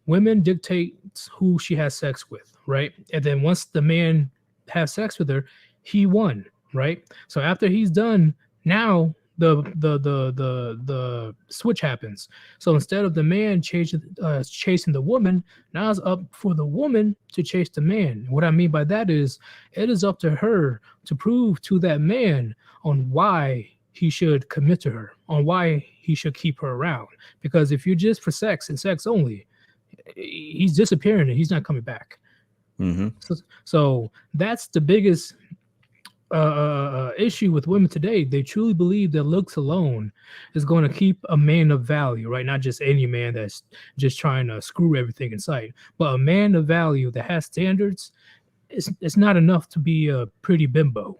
Women dictate who she has sex with, right? And then once the man has sex with her, he won, right? So after he's done, now the switch happens. So instead of the man chasing the woman, now it's up for the woman to chase the man. What I mean by that is it is up to her to prove to that man on why he should commit to her, on why he should keep her around. Because if you're just for sex and sex only, he's disappearing and he's not coming back. Mm-hmm. So that's the biggest issue with women today. They truly believe that looks alone is going to keep a man of value, right? Not just any man that's just trying to screw everything in sight, but a man of value that has standards. It's not enough to be a pretty bimbo.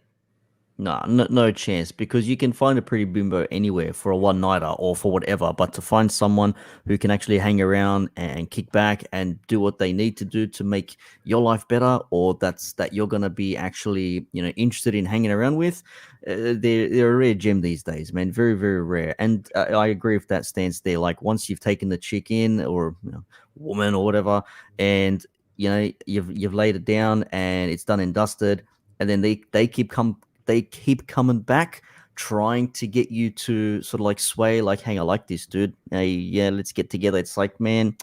Nah, no, no chance because you can find a pretty bimbo anywhere for a one nighter or for whatever. But to find someone who can actually hang around and kick back and do what they need to do to make your life better, or that you're gonna be actually interested in hanging around with, they're a rare gem these days, man. Very very rare. And I agree with that stance there. Like once you've taken the chick in or woman or whatever, and you've laid it down and it's done and dusted, and then they keep coming back trying to get you to sort of like sway like, hey, I like this dude, hey, yeah, let's get together. It's like, man,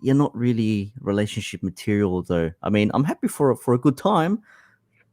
you're not really relationship material though. I mean, I'm happy for a good time,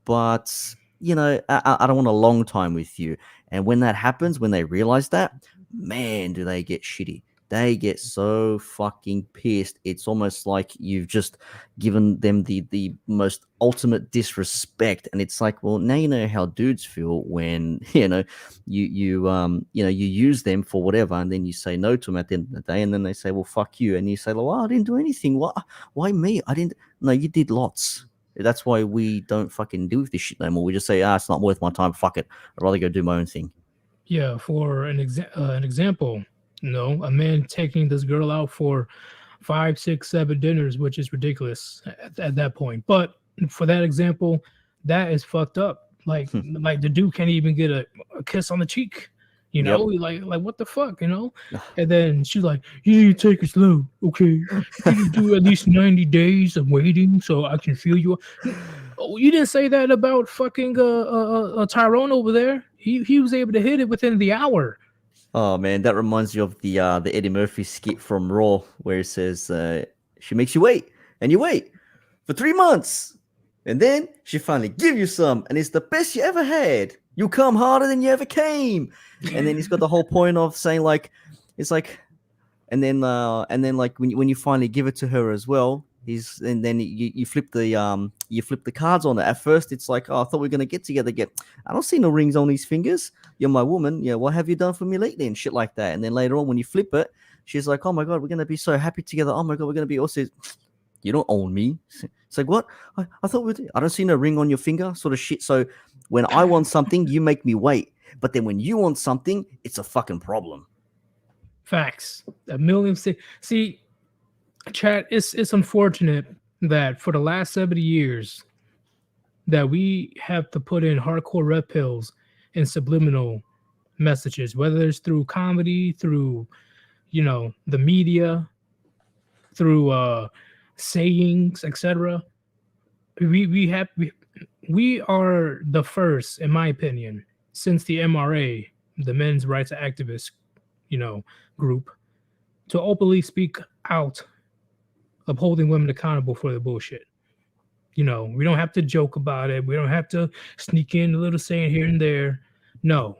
but I don't want a long time with you. And when that happens, when they realize that, man, do they get shitty. They get so fucking pissed. It's almost like you've just given them the most ultimate disrespect. And it's like, well, now you know how dudes feel when you use them for whatever, and then you say no to them at the end of the day, and then they say, well, fuck you, and you say, well, I didn't do anything. What? Why me? I didn't. No, you did lots. That's why we don't fucking deal with this shit no more. We just say, it's not worth my time. Fuck it. I'd rather go do my own thing. Yeah, for an example, a man taking this girl out for 5, 6, 7 dinners, which is ridiculous at that point. But for that example, that is fucked up. Like the dude can't even get a kiss on the cheek. Yep. Like what the fuck, And then she's like, "You need to take it slow, okay? You need to do at least 90 days of waiting so I can feel you." Oh, you didn't say that about fucking Tyrone over there. He was able to hit it within the hour. Oh man, that reminds you of the Eddie Murphy skit from Raw where it says she makes you wait and you wait for 3 months, and then she finally give you some, and it's the best you ever had. You come harder than you ever came, and then he's got the whole point of saying like, it's like, and then like when you finally give it to her as well, and then you flip the cards on it. At first, it's like, oh, I thought we were gonna get together. I don't see no rings on these fingers. You're my woman. Yeah, what have you done for me lately and shit like that. And then later on, when you flip it, she's like, oh my god, we're gonna be so happy together. Oh my god, we're gonna be also. You don't own me. It's like, what? I thought I don't see no ring on your finger, sort of shit. So when I want something, you make me wait. But then when you want something, it's a fucking problem. Facts. A million. See, chat. It's unfortunate that for the last 70 years that we have to put in hardcore red pills and subliminal messages, whether it's through comedy, through the media, through sayings, etc. We are the first, in my opinion, since the MRA, the Men's Rights Activist, group, to openly speak out, upholding women accountable for the bullshit. We don't have to joke about it. We don't have to sneak in a little saying here and there. No,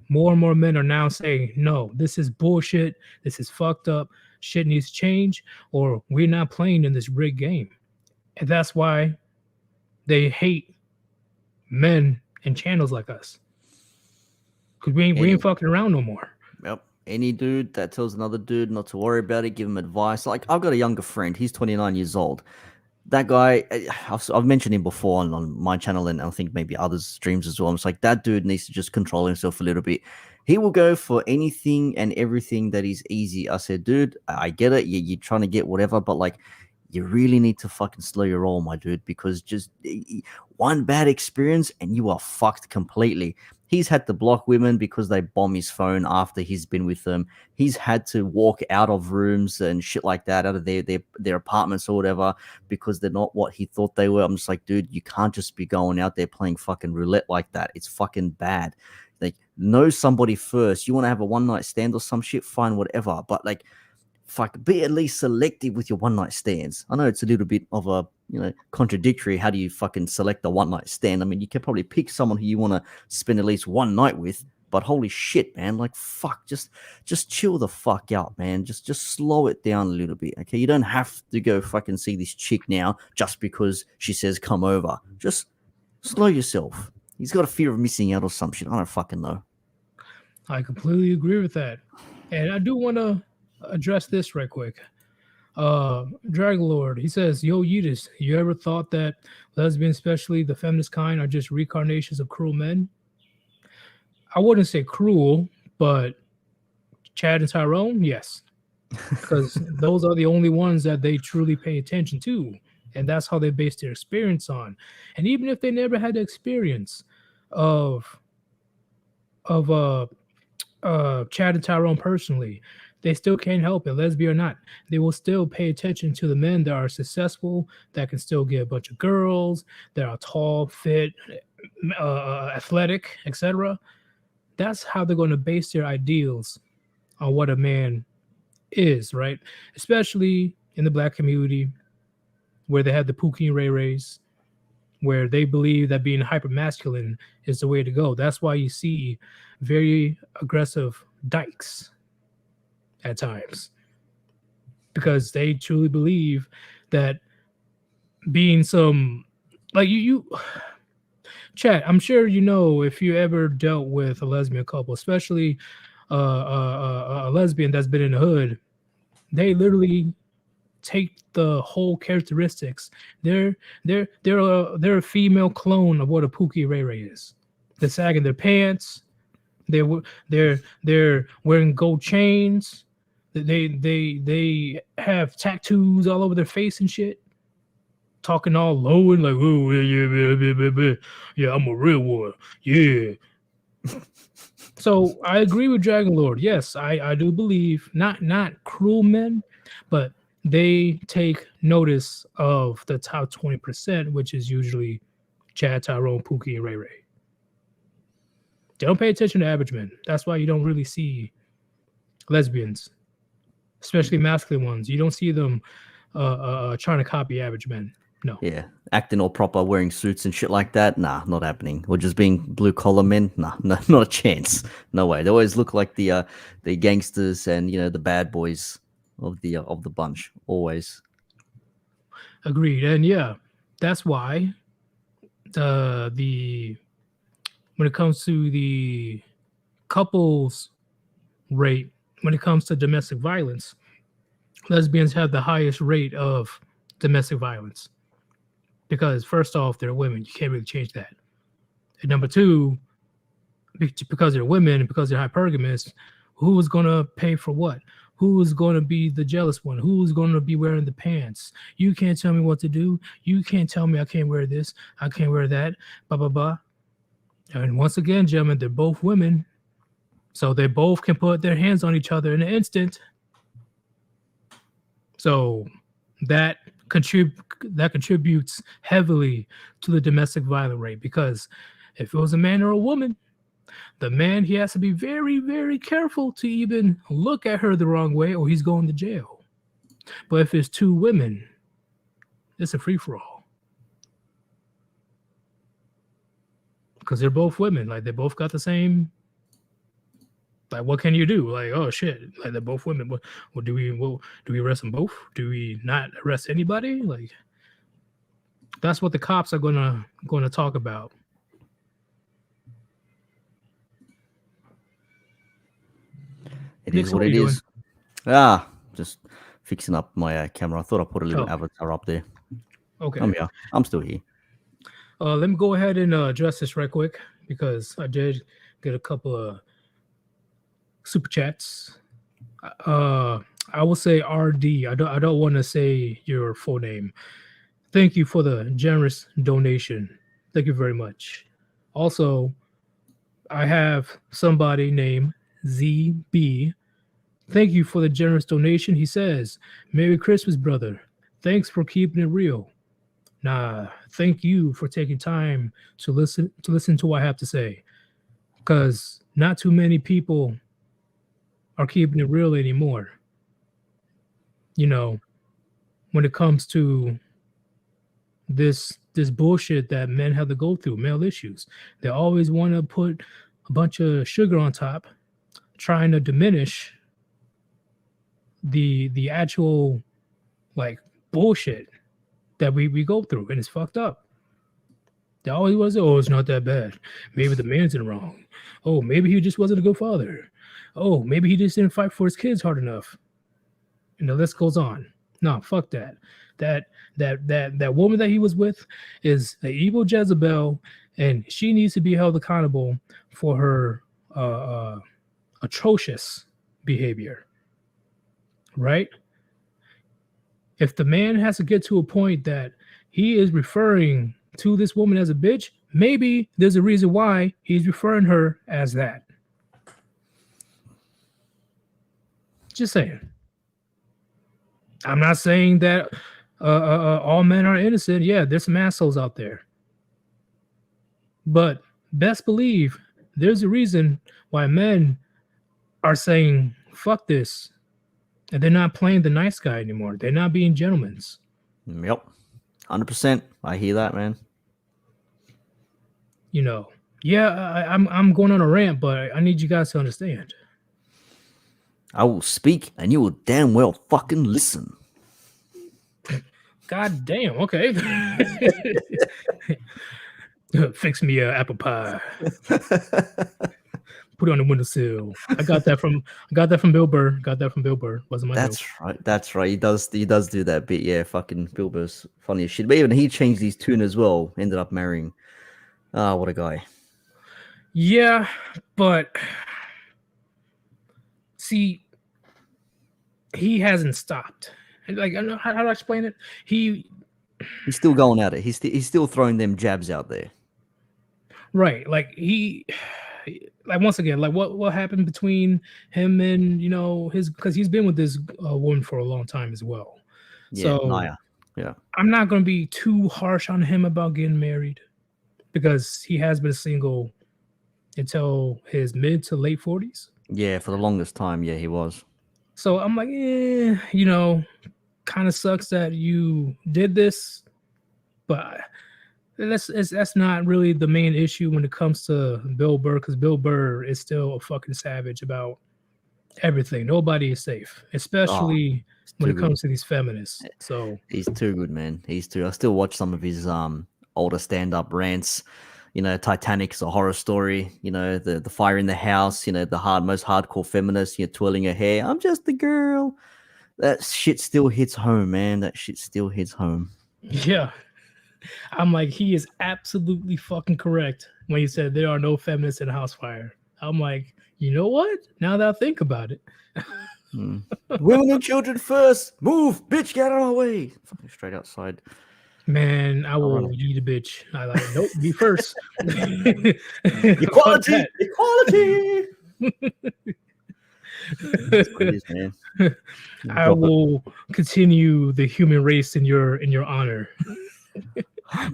more and more men are now saying, no, this is bullshit. This is fucked up. Shit needs to change, or we're not playing in this rigged game. And that's why they hate men and channels like us. Because we ain't fucking around no more. Yep. Any dude that tells another dude not to worry about it, give him advice. Like, I've got a younger friend. He's 29 years old. That guy, I've mentioned him before on my channel, and I think maybe others' streams as well. I'm just like, that dude needs to just control himself a little bit. He will go for anything and everything that is easy. I said, dude, I get it. You're trying to get whatever, but like, you really need to fucking slow your roll, my dude, because just one bad experience and you are fucked completely. He's had to block women because they bomb his phone after he's been with them. He's had to walk out of rooms and shit like that, out of their apartments or whatever, because they're not what he thought they were. I'm just like, dude, you can't just be going out there playing fucking roulette like that. It's fucking bad. Like, know somebody first. You want to have a one night stand or some shit, fine, whatever. But like, fuck, be at least selective with your one night stands. I know it's a little bit of a contradictory. How do you fucking select a one night stand? I mean, you can probably pick someone who you want to spend at least one night with, but holy shit, man, like, fuck, just chill the fuck out, man. Just slow it down a little bit, okay? You don't have to go fucking see this chick now just because she says come over. Just slow yourself. He's got a fear of missing out or some shit. I don't fucking know. I completely agree with that. And I do want to address this right quick. Drag Lord, he says, yo, Yeetus, you ever thought that lesbians, especially the feminist kind, are just reincarnations of cruel men? I wouldn't say cruel, but Chad and Tyrone, yes, because those are the only ones that they truly pay attention to, and that's how they base their experience on. And even if they never had the experience of of Chad and Tyrone personally, they still can't help it, lesbian or not. They will still pay attention to the men that are successful, that can still get a bunch of girls, that are tall, fit, athletic, etc. That's how they're going to base their ideals on what a man is, right? Especially in the black community where they have the Pookie and Ray Rays, where they believe that being hyper masculine is the way to go. That's why you see very aggressive dykes at times, because they truly believe that being some like you chat, I'm sure you know, if you ever dealt with a lesbian couple, especially a lesbian that's been in the hood, they literally take the whole characteristics. They're a female clone of what a Pookie Ray Ray is. They're sagging their pants. They're wearing gold chains. They have tattoos all over their face and shit. Talking all low and like, oh yeah, I'm a real one. Yeah. So I agree with Dragon Lord. Yes, I do believe not cruel men, but they take notice of the top 20%, which is usually Chad, Tyrone, Pookie, and Ray Ray. They don't pay attention to average men. That's why you don't really see lesbians, especially masculine ones. You don't see them trying to copy average men. No. Yeah, acting all proper, wearing suits and shit like that. Nah, not happening. Or just being blue collar men. Nah, no, not a chance. No way. They always look like the gangsters and the bad boys of the bunch. Always. Agreed. And yeah, that's why the when it comes to the couples rate, when it comes to domestic violence, lesbians have the highest rate of domestic violence. Because first off, they're women. You can't really change that. And number two, because they're women and because they're hypergamous, who's going to pay for what? Who's going to be the jealous one? Who's going to be wearing the pants? You can't tell me what to do. You can't tell me I can't wear this. I can't wear that. Blah, blah, blah. And once again, gentlemen, they're both women. So they both can put their hands on each other in an instant. So that contributes heavily to the domestic violence rate, because if it was a man or a woman, the man, he has to be very, very careful to even look at her the wrong way or he's going to jail. But if it's two women, it's a free-for-all. Because they're both women. Like, they both got the same... Like, what can you do? Like, oh shit! Like, they're both women. What do we arrest them both? Do we not arrest anybody? Like, that's what the cops are gonna talk about. It is what it is. Just fixing up my camera. I thought I put a little avatar up there. Okay. I'm here. I'm still here. Let me go ahead and address this right quick, because I did get a couple of super chats. I will say RD. I don't want to say your full name. Thank you for the generous donation. Thank you very much. Also, I have somebody named ZB. Thank you for the generous donation. He says, "Merry Christmas, brother. Thanks for keeping it real." Nah, thank you for taking time to listen to what I have to say, because not too many people are keeping it real anymore. When it comes to this bullshit that men have to go through, male issues, they always want to put a bunch of sugar on top, trying to diminish the actual like bullshit that we go through, and it's fucked up. They always was, oh, it's not that bad. Maybe the man's in wrong. Oh, maybe he just wasn't a good father. Oh, maybe he just didn't fight for his kids hard enough. And the list goes on. No, fuck that. That woman that he was with is an evil Jezebel, and she needs to be held accountable for her atrocious behavior, right? If the man has to get to a point that he is referring to this woman as a bitch, maybe there's a reason why he's referring her as that. Just saying. I'm not saying that all men are innocent. Yeah, there's some assholes out there. But best believe there's a reason why men are saying, fuck this. And they're not playing the nice guy anymore. They're not being gentlemen. Yep. 100%. I hear that, man. You know, yeah, I'm going on a rant, but I need you guys to understand. I will speak and you will damn well fucking listen. God damn, okay. Fix me a apple pie. Put it on the windowsill. I got that from Bill Burr. Wasn't my That's joke. right. That's right. He does do that bit. Yeah, fucking Bill Burr's funny as shit. But even he changed his tune as well. Ended up marrying. Ah, what a guy. Yeah, but see, he hasn't stopped. Like, I don't know how do I explain it? He's still going at it. He's still throwing them jabs out there. Right. Like once again, like what happened between him and because he's been with this woman for a long time as well. Yeah, so Naya. Yeah. I'm not going to be too harsh on him about getting married because he has been single until his mid to late 40s. Yeah, for the longest time. Yeah, he was. So I'm like, kind of sucks that you did this, but that's not really the main issue when it comes to Bill Burr, because Bill Burr is still a fucking savage about everything. Nobody is safe, especially when it comes to these feminists. So he's too good, man. He's too. I still watch some of his older stand-up rants. Titanic's a horror story. The fire in the house. The most hardcore feminist. Twirling her hair. I'm just a girl. That shit still hits home, man. That shit still hits home. Yeah. I'm like, he is absolutely fucking correct when he said there are no feminists in Housefire. I'm like, you know what? Now that I think about it. Women and children first. Move, bitch, get out of my way. Fucking straight outside. Man, I will eat a bitch. I like, nope, me first. Equality. Equality. That's what it is, man. I will continue the human race in your honor.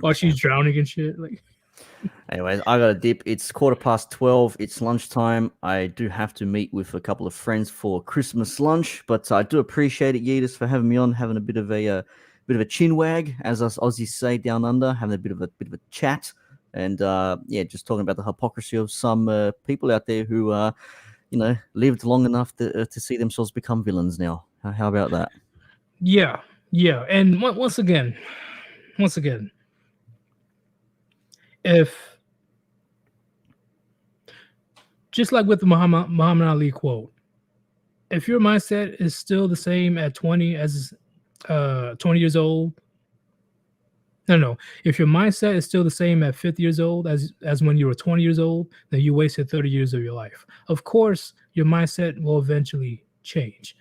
While she's drowning and shit. Like, anyways, I got a dip. It's 12:15. It's lunchtime. I do have to meet with a couple of friends for Christmas lunch, but I do appreciate it, Yeetus, for having me on, having a bit of a chin wag, as us Aussies say down under, having a bit of a chat, and just talking about the hypocrisy of some people out there who lived long enough to see themselves become villains now. How about that? Yeah, and once again, if just like with the Muhammad Ali quote, if your mindset is still the same at 20 as 20 years old, if your mindset is still the same at 50 years old as when you were 20 years old, then you wasted 30 years of your life. Of course, your mindset will eventually change.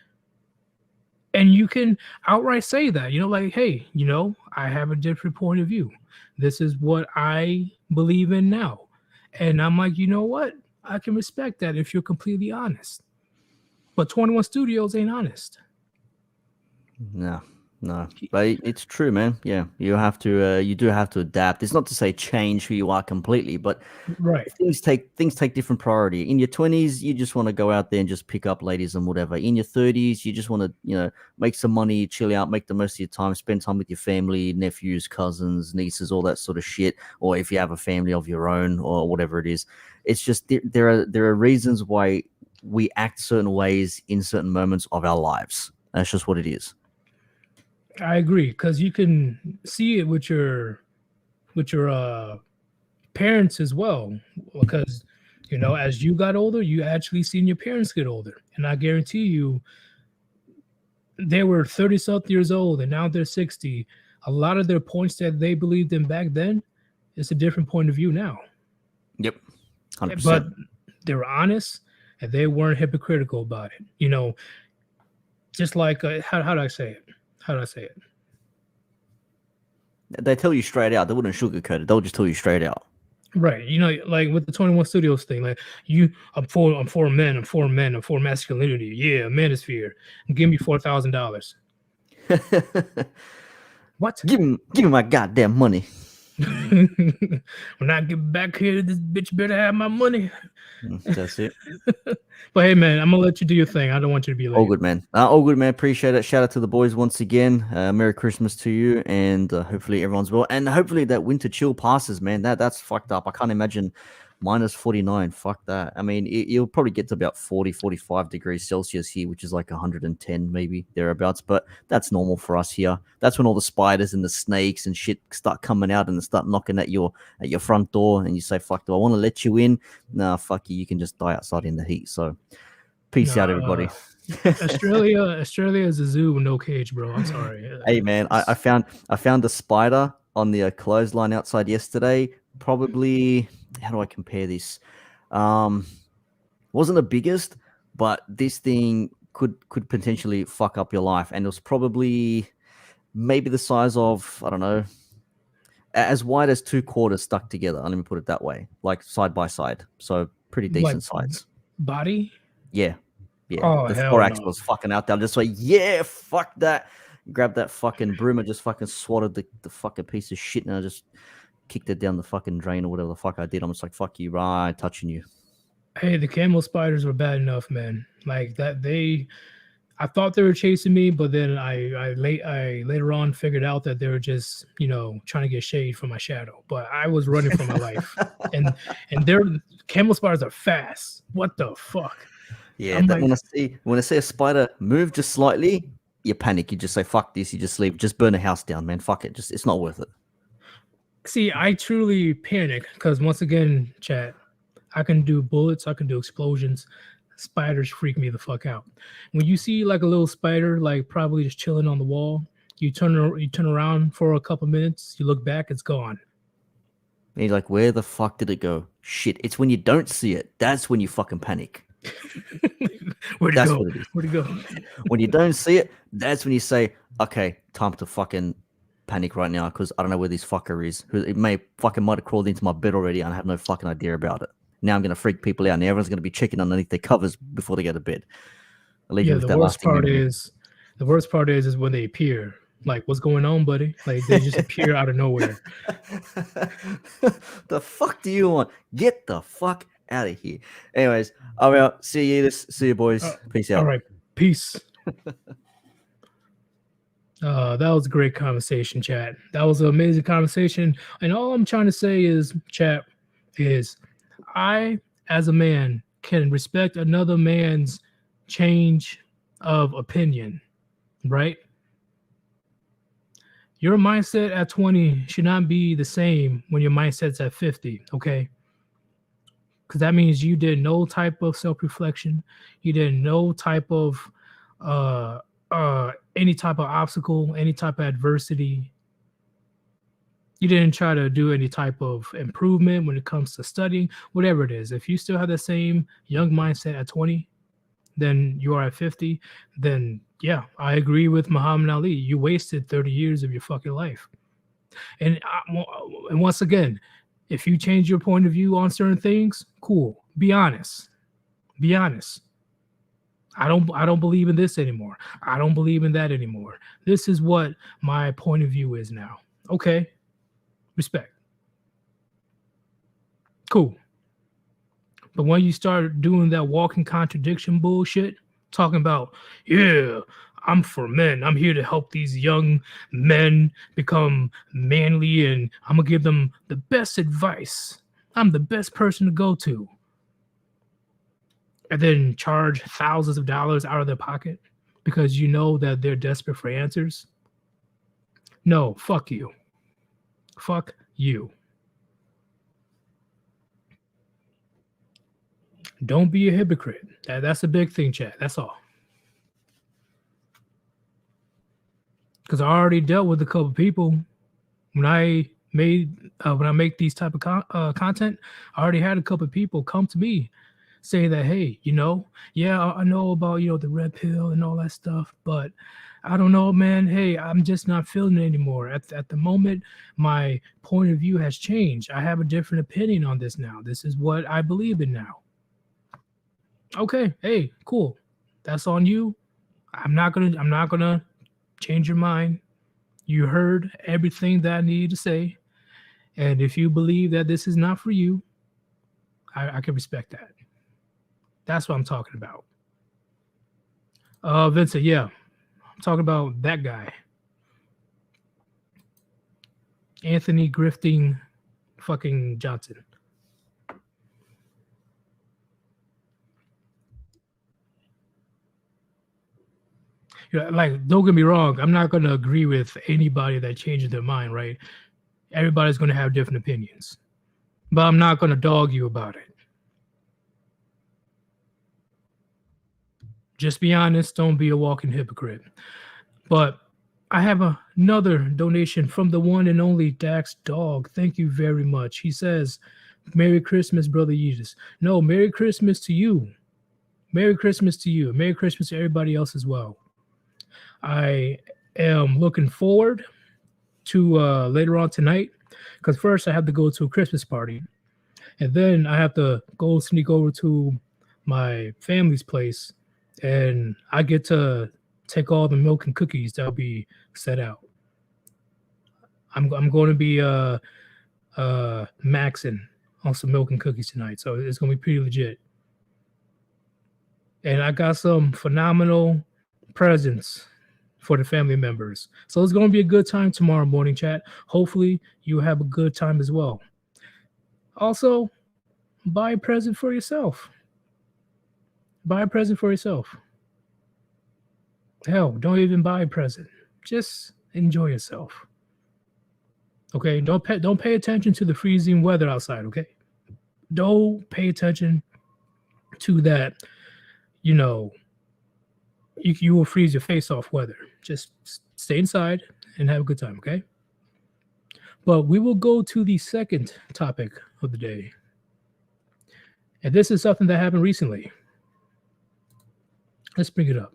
And you can outright say that, like, hey, I have a different point of view. This is what I believe in now. And I'm like, you know what? I can respect that if you're completely honest. But 21 Studios ain't honest. No, but it's true, man. Yeah, you do have to adapt. It's not to say change who you are completely, but right, things take different priority. In your 20s, you just want to go out there and just pick up ladies and whatever. In your 30s, you just want to make some money, chill out, make the most of your time, spend time with your family, nephews, cousins, nieces, all that sort of shit. Or if you have a family of your own or whatever it is, it's just there are reasons why we act certain ways in certain moments of our lives. That's just what it is. I agree, because you can see it with your parents as well, because as you got older, you actually seen your parents get older, and I guarantee you they were 30-something years old and now they're 60. A lot of their points that they believed in back then is a different point of view now. Yep, 100%. They were honest and they weren't hypocritical about it. You know, just like how do I say it? How do I say it? They tell you straight out. They wouldn't sugarcoat it. They'll just tell you straight out. Right. You know, like with the 21 Studios thing, like I'm for men, I'm for men, I'm for masculinity. Yeah, manosphere. Give me $4,000. What? Give me my goddamn money. When I get back here, this bitch better have my money. That's it. But hey, man, I'm gonna let you do your thing. I don't want you to be late. All good, man. All good, man. Appreciate it. Shout out to the boys once again. Merry Christmas to you, and hopefully everyone's well. And hopefully that winter chill passes, man. That's fucked up. I can't imagine minus 49. Fuck that. I mean, you'll probably get to about 40, 45 degrees Celsius here, which is like 110 maybe thereabouts. But that's normal for us here. That's when all the spiders and the snakes and shit start coming out and start knocking at your front door, and you say, "Fuck, do I want to let you in?" Nah, fuck you. You can just die outside in the heat. So. Peace out, everybody. Australia is a zoo with no cage, bro. I'm sorry. Hey, man, I found a spider on the clothesline outside yesterday. Probably, how do I compare this? Wasn't the biggest, but this thing could potentially fuck up your life, and it was probably maybe the size of, I don't know, as wide as 2 quarters stuck together. Let me put it that way, like side by side. So pretty decent size. Body. Yeah. Oh, the hell thorax no. was fucking out there. I'm just like, yeah, fuck that. Grabbed that fucking broom and just fucking swatted the fucking piece of shit, and I just kicked it down the fucking drain or whatever the fuck I did. I'm just like, fuck you, right, touching you. Hey, the camel spiders were bad enough, man. Like that, I thought they were chasing me, but then I later on figured out that they were just, you know, trying to get shade from my shadow. But I was running for my life, and their camel spiders are fast. What the fuck? Yeah, when I see a spider move just slightly, you panic. You just say, fuck this. You just leave. Just burn a house down, man. Fuck it. It's not worth it. See, I truly panic because once again, chat, I can do bullets, I can do explosions. Spiders freak me the fuck out. When you see like a little spider, like probably just chilling on the wall, you turn around for a couple minutes, you look back, it's gone. And you're like, where the fuck did it go? Shit. It's when you don't see it. That's when you fucking panic. Where'd it go? Where'd it go? When you don't see it, that's when you say, okay, time to fucking panic right now, because I don't know where this fucker is. It might have crawled into my bed already, and I have no fucking idea about it. Now I'm going to freak people out, and everyone's going to be checking underneath their covers before they go to bed. The worst part is when they appear. Like, what's going on, buddy? Like, they just appear out of nowhere. The fuck do you want? Get the fuck out of here. Anyways, I'm out. See you, see you, boys. Peace out. All right, peace. That was a great conversation, chat. That was an amazing conversation. And all I'm trying to say is, chat, is I, as a man, can respect another man's change of opinion, right? Your mindset at 20 should not be the same when your mindset's at 50, okay? Because that means you did no type of self-reflection. You did no type of any type of obstacle, any type of adversity. You didn't try to do any type of improvement when it comes to studying, whatever it is. If you still have the same young mindset at 20, then you are at 50, then yeah, I agree with Muhammad Ali. You wasted 30 years of your fucking life. And once again, if you change your point of view on certain things, cool. Be honest. Be honest. I don't believe in this anymore. I don't believe in that anymore. This is what my point of view is now. Okay. Respect. Cool. But when you start doing that walking contradiction bullshit, talking about, yeah, I'm for men. I'm here to help these young men become manly, and I'm going to give them the best advice. I'm the best person to go to. And then charge thousands of dollars out of their pocket because you know that they're desperate for answers. No, fuck you. Fuck you. Don't be a hypocrite. That's a big thing, chat. That's all. Because I already dealt with a couple people when I make these type of content. I already had a couple people come to me say that, hey, yeah, I know about, the red pill and all that stuff, but I don't know, man. Hey, I'm just not feeling it anymore. At the moment, my point of view has changed. I have a different opinion on this now. This is what I believe in now. Okay, hey, cool. That's on you. I'm not gonna change your mind. You heard everything that I needed to say. And if you believe that this is not for you, I can respect that. That's what I'm talking about. Vincent, yeah, I'm talking about that guy, Anthony Grifting fucking Johnson. Like, don't get me wrong, I'm not gonna agree with anybody that changes their mind, right? Everybody's gonna have different opinions, but I'm not gonna dog you about it. Just be honest. Don't be a walking hypocrite. But I have another donation from the one and only Dax Dog. Thank you very much. He says, Merry Christmas, Brother Yeezus. No, Merry Christmas to you. Merry Christmas to you. Merry Christmas to everybody else as well. I am looking forward to later on tonight, because first I have to go to a Christmas party, and then I have to go sneak over to my family's place, and I get to take all the milk and cookies that'll be set out. I'm going to be maxing on some milk and cookies tonight, so it's going to be pretty legit. And I got some phenomenal presents for the family members. So it's going to be a good time tomorrow morning, chat. Hopefully you have a good time as well. Also, buy a present for yourself. Buy a present for yourself. Hell, don't even buy a present. Just enjoy yourself. Okay, don't pay attention to the freezing weather outside, okay? Don't pay attention to that, you will freeze your face off weather. Just stay inside and have a good time, okay? But we will go to the second topic of the day. And this is something that happened recently. Let's bring it up.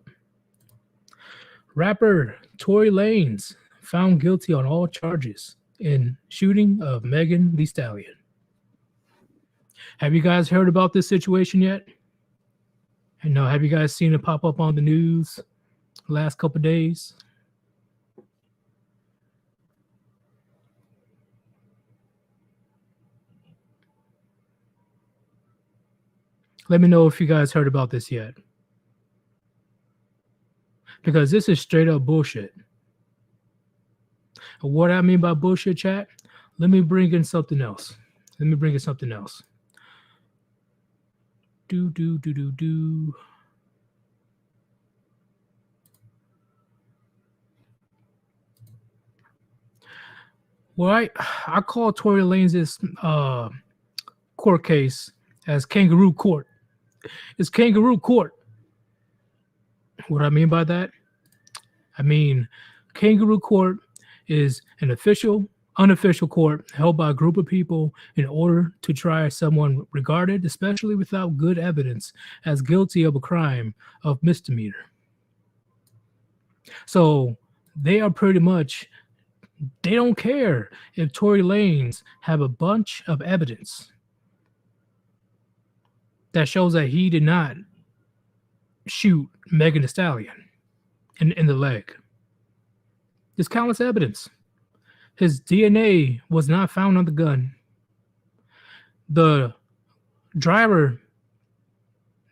Rapper Tory Lanez found guilty on all charges in shooting of Megan Thee Stallion. Have you guys heard about this situation yet? And no, have you guys seen it pop up on the news the last couple of days? Let me know if you guys heard about this yet. Because this is straight up bullshit. And what I mean by bullshit, chat, let me bring in something else. Do. Well, I call Tory Lanez's court case as kangaroo court. It's kangaroo court. What I mean by that? I mean, kangaroo court is an unofficial court held by a group of people in order to try someone regarded, especially without good evidence, as guilty of a crime of misdemeanor. So they are pretty much, they don't care if Tory Lanez have a bunch of evidence that shows that he did not shoot Megan Thee Stallion in the leg. There's countless evidence. His DNA was not found on the gun. The driver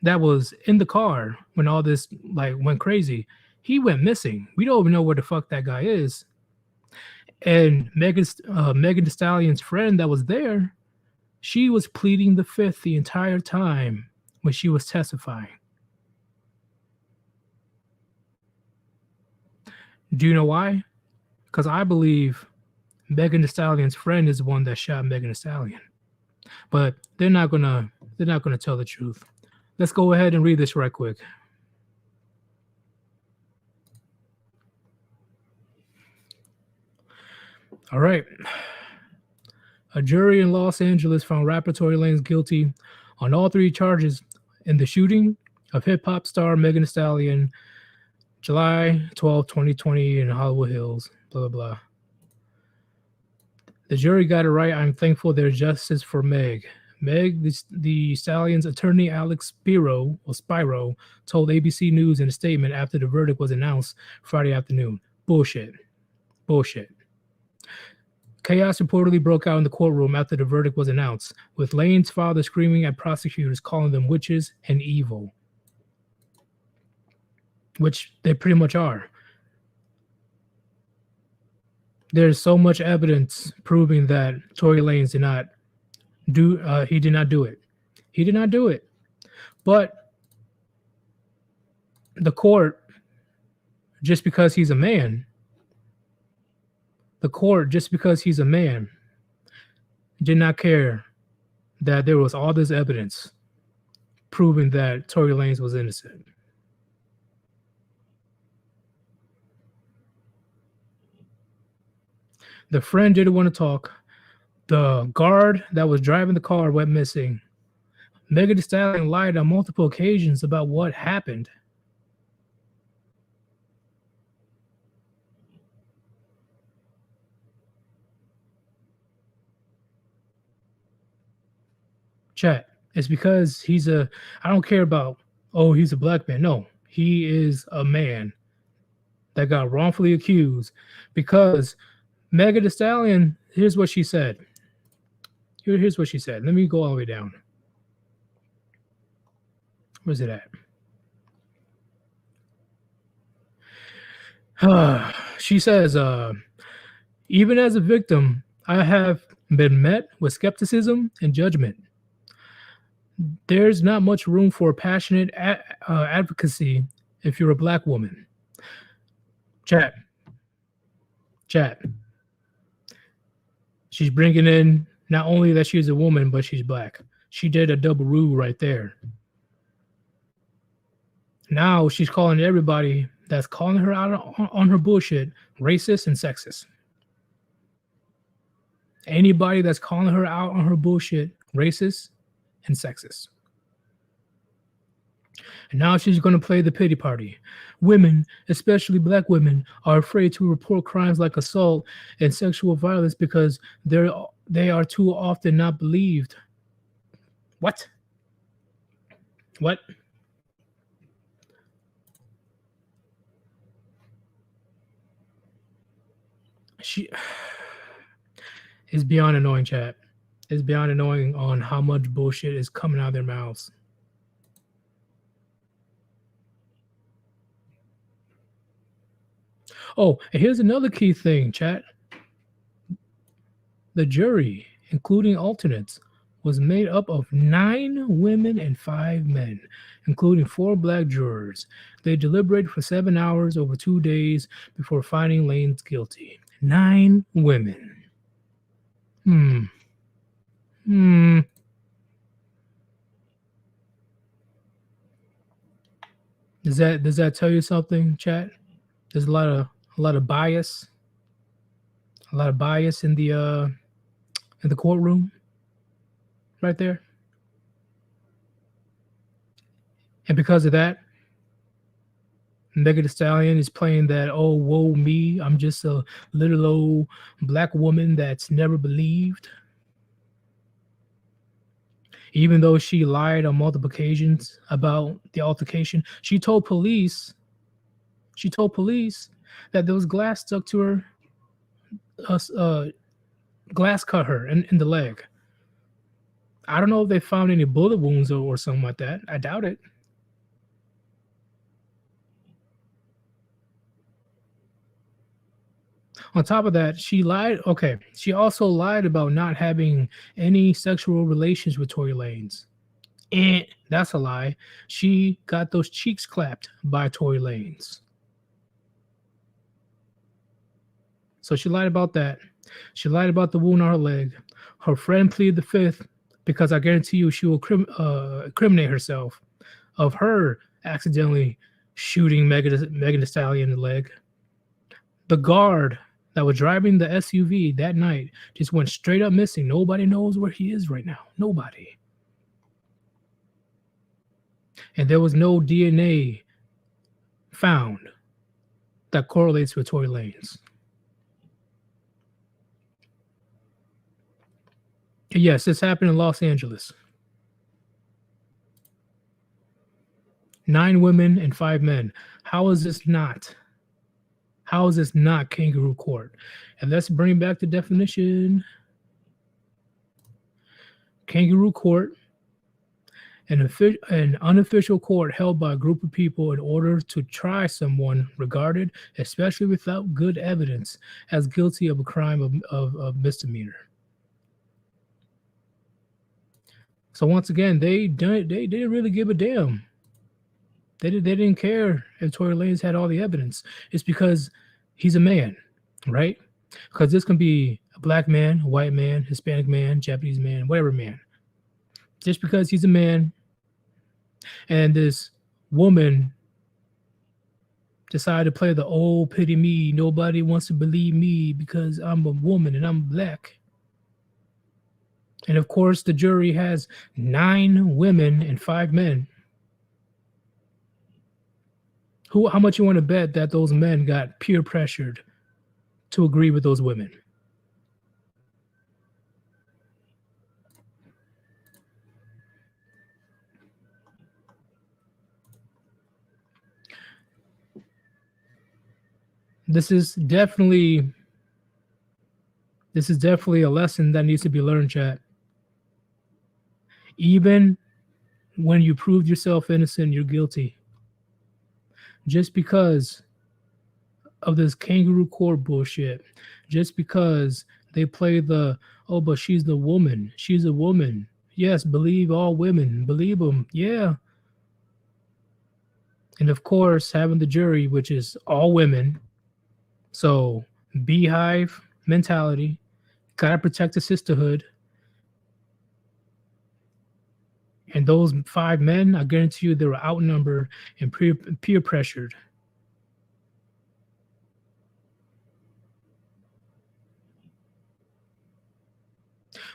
that was in the car when all this went crazy, he went missing. We don't even know where the fuck that guy is. And Megan Thee Stallion's friend that was there, she was pleading the fifth the entire time when she was testifying. Do you know why? Because I believe Megan Thee Stallion's friend is the one that shot Megan Thee Stallion. But they're not gonna tell the truth. Let's go ahead and read this right quick. All right. A jury in Los Angeles found rapper Tory Lanez guilty on all three charges in the shooting of hip hop star Megan Thee Stallion, July 12, 2020, in Hollywood Hills. Blah, blah, blah. The jury got it right. I'm thankful there's justice for Meg. Meg, the Stallion's attorney Alex Spiro told ABC News in a statement after the verdict was announced Friday afternoon. Bullshit. Chaos reportedly broke out in the courtroom after the verdict was announced, with Lane's father screaming at prosecutors, calling them witches and evil. Which they pretty much are. There's so much evidence proving that Tory Lanez did not do it. He did not do it. But the court, just because he's a man, did not care that there was all this evidence proving that Tory Lanez was innocent. The friend didn't want to talk. The guard that was driving the car went missing. Megan Thee Stallion lied on multiple occasions about what happened. Chat. It's because I don't care about, he's a black man. No, he is a man that got wrongfully accused because Megan Thee Stallion, here's what she said. Here's what she said. Let me go all the way down. Where's it at? She says, even as a victim, I have been met with skepticism and judgment. There's not much room for passionate advocacy if you're a black woman. Chat. She's bringing in not only that she's a woman, but she's black. She did a double rule right there. Now she's calling everybody that's calling her out on her bullshit racist and sexist. Anybody that's calling her out on her bullshit racist and sexist. And now she's going to play the pity party. Women, especially black women, are afraid to report crimes like assault and sexual violence because they are too often not believed. What? She is beyond annoying, chat. It's beyond annoying on how much bullshit is coming out of their mouths. Oh, and here's another key thing, chat. The jury, including alternates, was made up of 9 women and 5 men, including 4 black jurors. They deliberated for 7 hours over 2 days before finding Lanez guilty. 9 women. Does that tell you something, chat? There's a lot of bias. A lot of bias in the courtroom. Right there. And because of that, Megan Thee Stallion is playing that, oh, woe me, I'm just a little old black woman that's never believed. Even though she lied on multiple occasions about the altercation, she told police that there was glass stuck to her, glass cut her in the leg. I don't know if they found any bullet wounds or something like that. I doubt it. On top of that, she lied. Okay, she also lied about not having any sexual relations with Tory Lanez. That's a lie. She got those cheeks clapped by Tory Lanez. So she lied about that. She lied about the wound on her leg. Her friend pleaded the fifth because I guarantee you she will incriminate herself of her accidentally shooting Megan Thee Stallion in the leg. The guard that was driving the SUV that night just went straight up missing. Nobody knows where he is right now. Nobody. and there was no DNA found that correlates with Tory Lanez. Yes, this happened in Los Angeles. 9 women and 5 men. How is this not? How is this not kangaroo court? And let's bring back the definition. Kangaroo court, an unofficial court held by a group of people in order to try someone regarded, especially without good evidence, as guilty of a crime of misdemeanor. So once again, they didn't really give a damn. They didn't care if Tory Lanez had all the evidence. It's because he's a man, right? Because this can be a black man, a white man, Hispanic man, Japanese man, whatever man. Just because he's a man and this woman decided to play the old pity me, nobody wants to believe me because I'm a woman and I'm black. And of course, the jury has 9 women and 5 men. How much you want to bet that those men got peer pressured to agree with those women? This is definitely a lesson that needs to be learned, chat. Even when you proved yourself innocent, you're guilty. Just because of this kangaroo court bullshit, just because they play the, oh, but she's the woman, she's a woman. Yes, believe all women, believe them, yeah. And of course, having the jury, which is all women, so beehive mentality, gotta protect the sisterhood. And those 5 men, I guarantee you, they were outnumbered and peer pressured.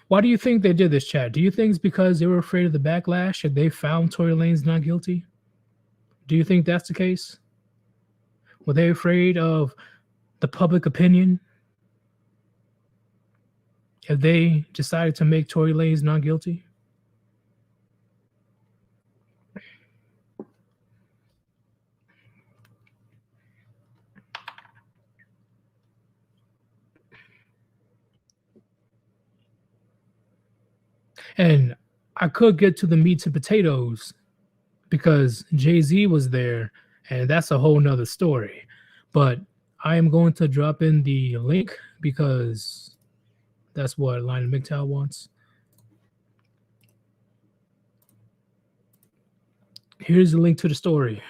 Why do you think they did this, Chad? Do you think it's because they were afraid of the backlash and they found Tory Lanez not guilty? Do you think that's the case? Were they afraid of the public opinion if they decided to make Tory Lanez not guilty? And I could get to the meats and potatoes because Jay-Z was there, and that's a whole nother story. But I am going to drop in the link because that's what Lionel McTow wants. Here's the link to the story.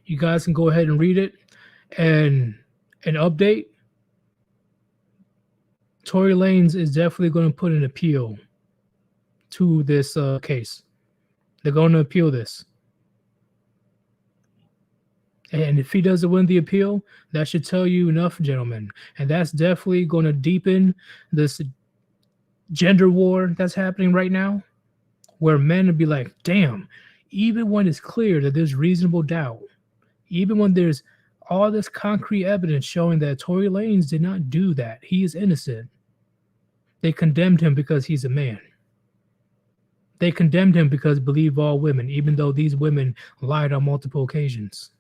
You guys can go ahead and read it. And an update, Tory Lanez is definitely going to put an appeal to this case. They're going to appeal this. And if he doesn't win the appeal, that should tell you enough, gentlemen. And that's definitely going to deepen this gender war that's happening right now, where men would be like, damn, even when it's clear that there's reasonable doubt, even when there's all this concrete evidence showing that Tory Lanez did not do that, he is innocent, they condemned him because he's a man. They condemned him because believe all women, even though these women lied on multiple occasions.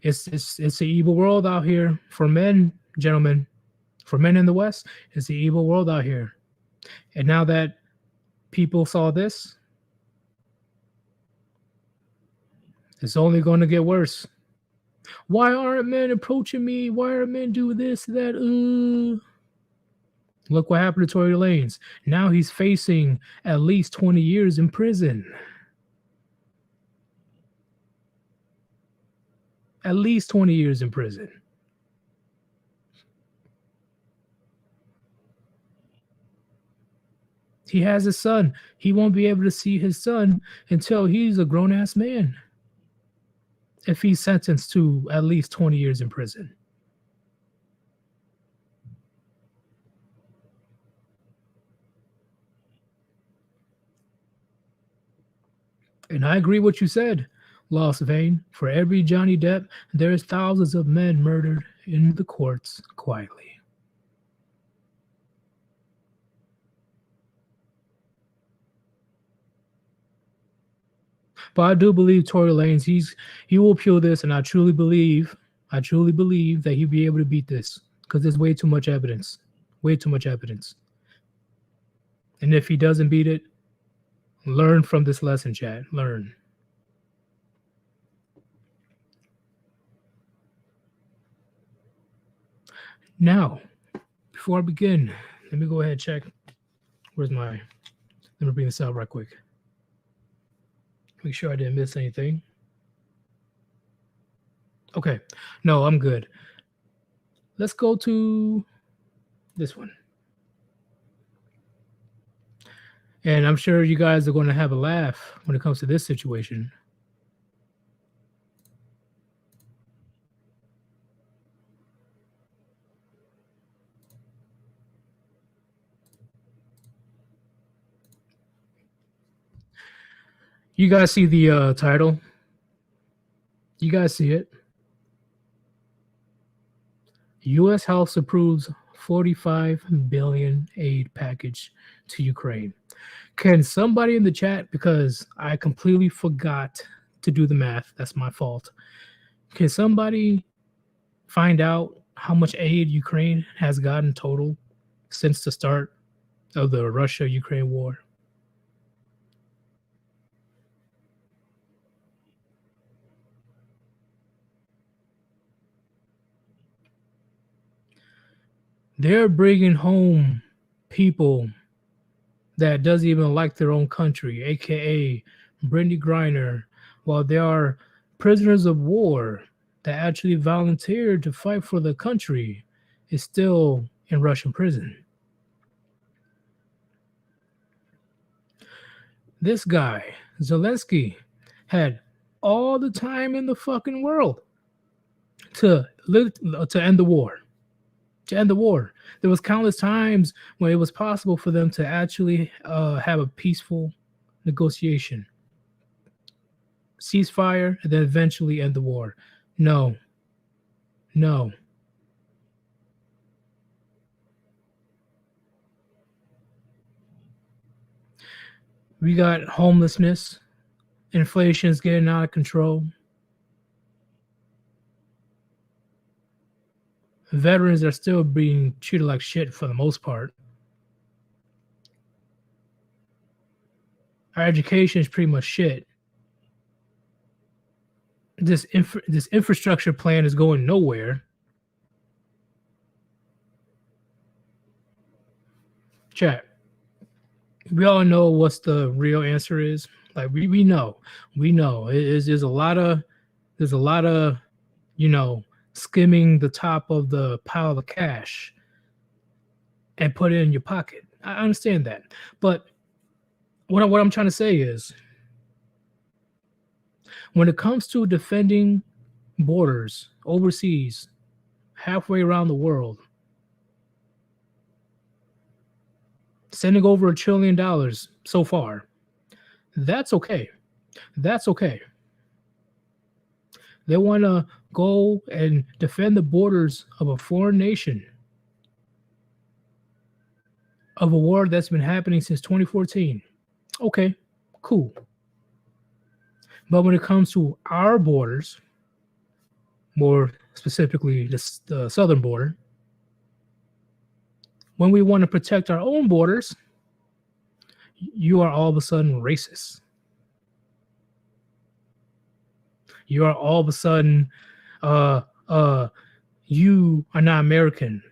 It's an evil world out here for men, gentlemen. For men in the West, it's the evil world out here. And now that people saw this, it's only going to get worse. Why aren't men approaching me? Why are men doing this, that? Look what happened to Tory Lanez. Now he's facing at least 20 years in prison. At least 20 years in prison. He has a son. He won't be able to see his son until he's a grown-ass man, if he's sentenced to at least 20 years in prison. And I agree what you said, Lost Vein. For every Johnny Depp, there's thousands of men murdered in the courts quietly. But I do believe Tory Lanez, he will appeal this, and I truly believe that he'll be able to beat this because there's way too much evidence, way too much evidence. And if he doesn't beat it, learn from this lesson, chat. Learn. Now, before I begin, let me go ahead and check. Where's my? Let me bring this out right quick. Make sure I didn't miss anything. Okay. No, I'm good. Let's go to this one. And I'm sure you guys are going to have a laugh when it comes to this situation. You guys see the title? You guys see it? U.S. House approves 45 billion aid package to Ukraine. Can somebody in the chat, because I completely forgot to do the math, that's my fault. Can somebody find out how much aid Ukraine has gotten total since the start of the Russia-Ukraine war? They're bringing home people that doesn't even like their own country, aka Brittany Griner, while there are prisoners of war that actually volunteered to fight for the country is still in Russian prison. This guy, Zelensky, had all the time in the fucking world to end the war. To end the war. There was countless times when it was possible for them to actually have a peaceful negotiation, ceasefire, and then eventually end the war. No. We got homelessness, inflation's getting out of control. Veterans are still being treated like shit for the most part. Our education is pretty much shit. This infrastructure plan is going nowhere. Chat. We all know what's the real answer is. Like we know. There's a lot of skimming the top of the pile of cash and put it in your pocket. I understand that. But what I'm trying to say is, when it comes to defending borders overseas, halfway around the world, sending over $1 trillion so far, that's okay. That's okay. They want to go and defend the borders of a foreign nation, of a war that's been happening since 2014. Okay, cool. But when it comes to our borders, more specifically the southern border, when we want to protect our own borders, you are all of a sudden racist. You are all of a sudden, you are not American.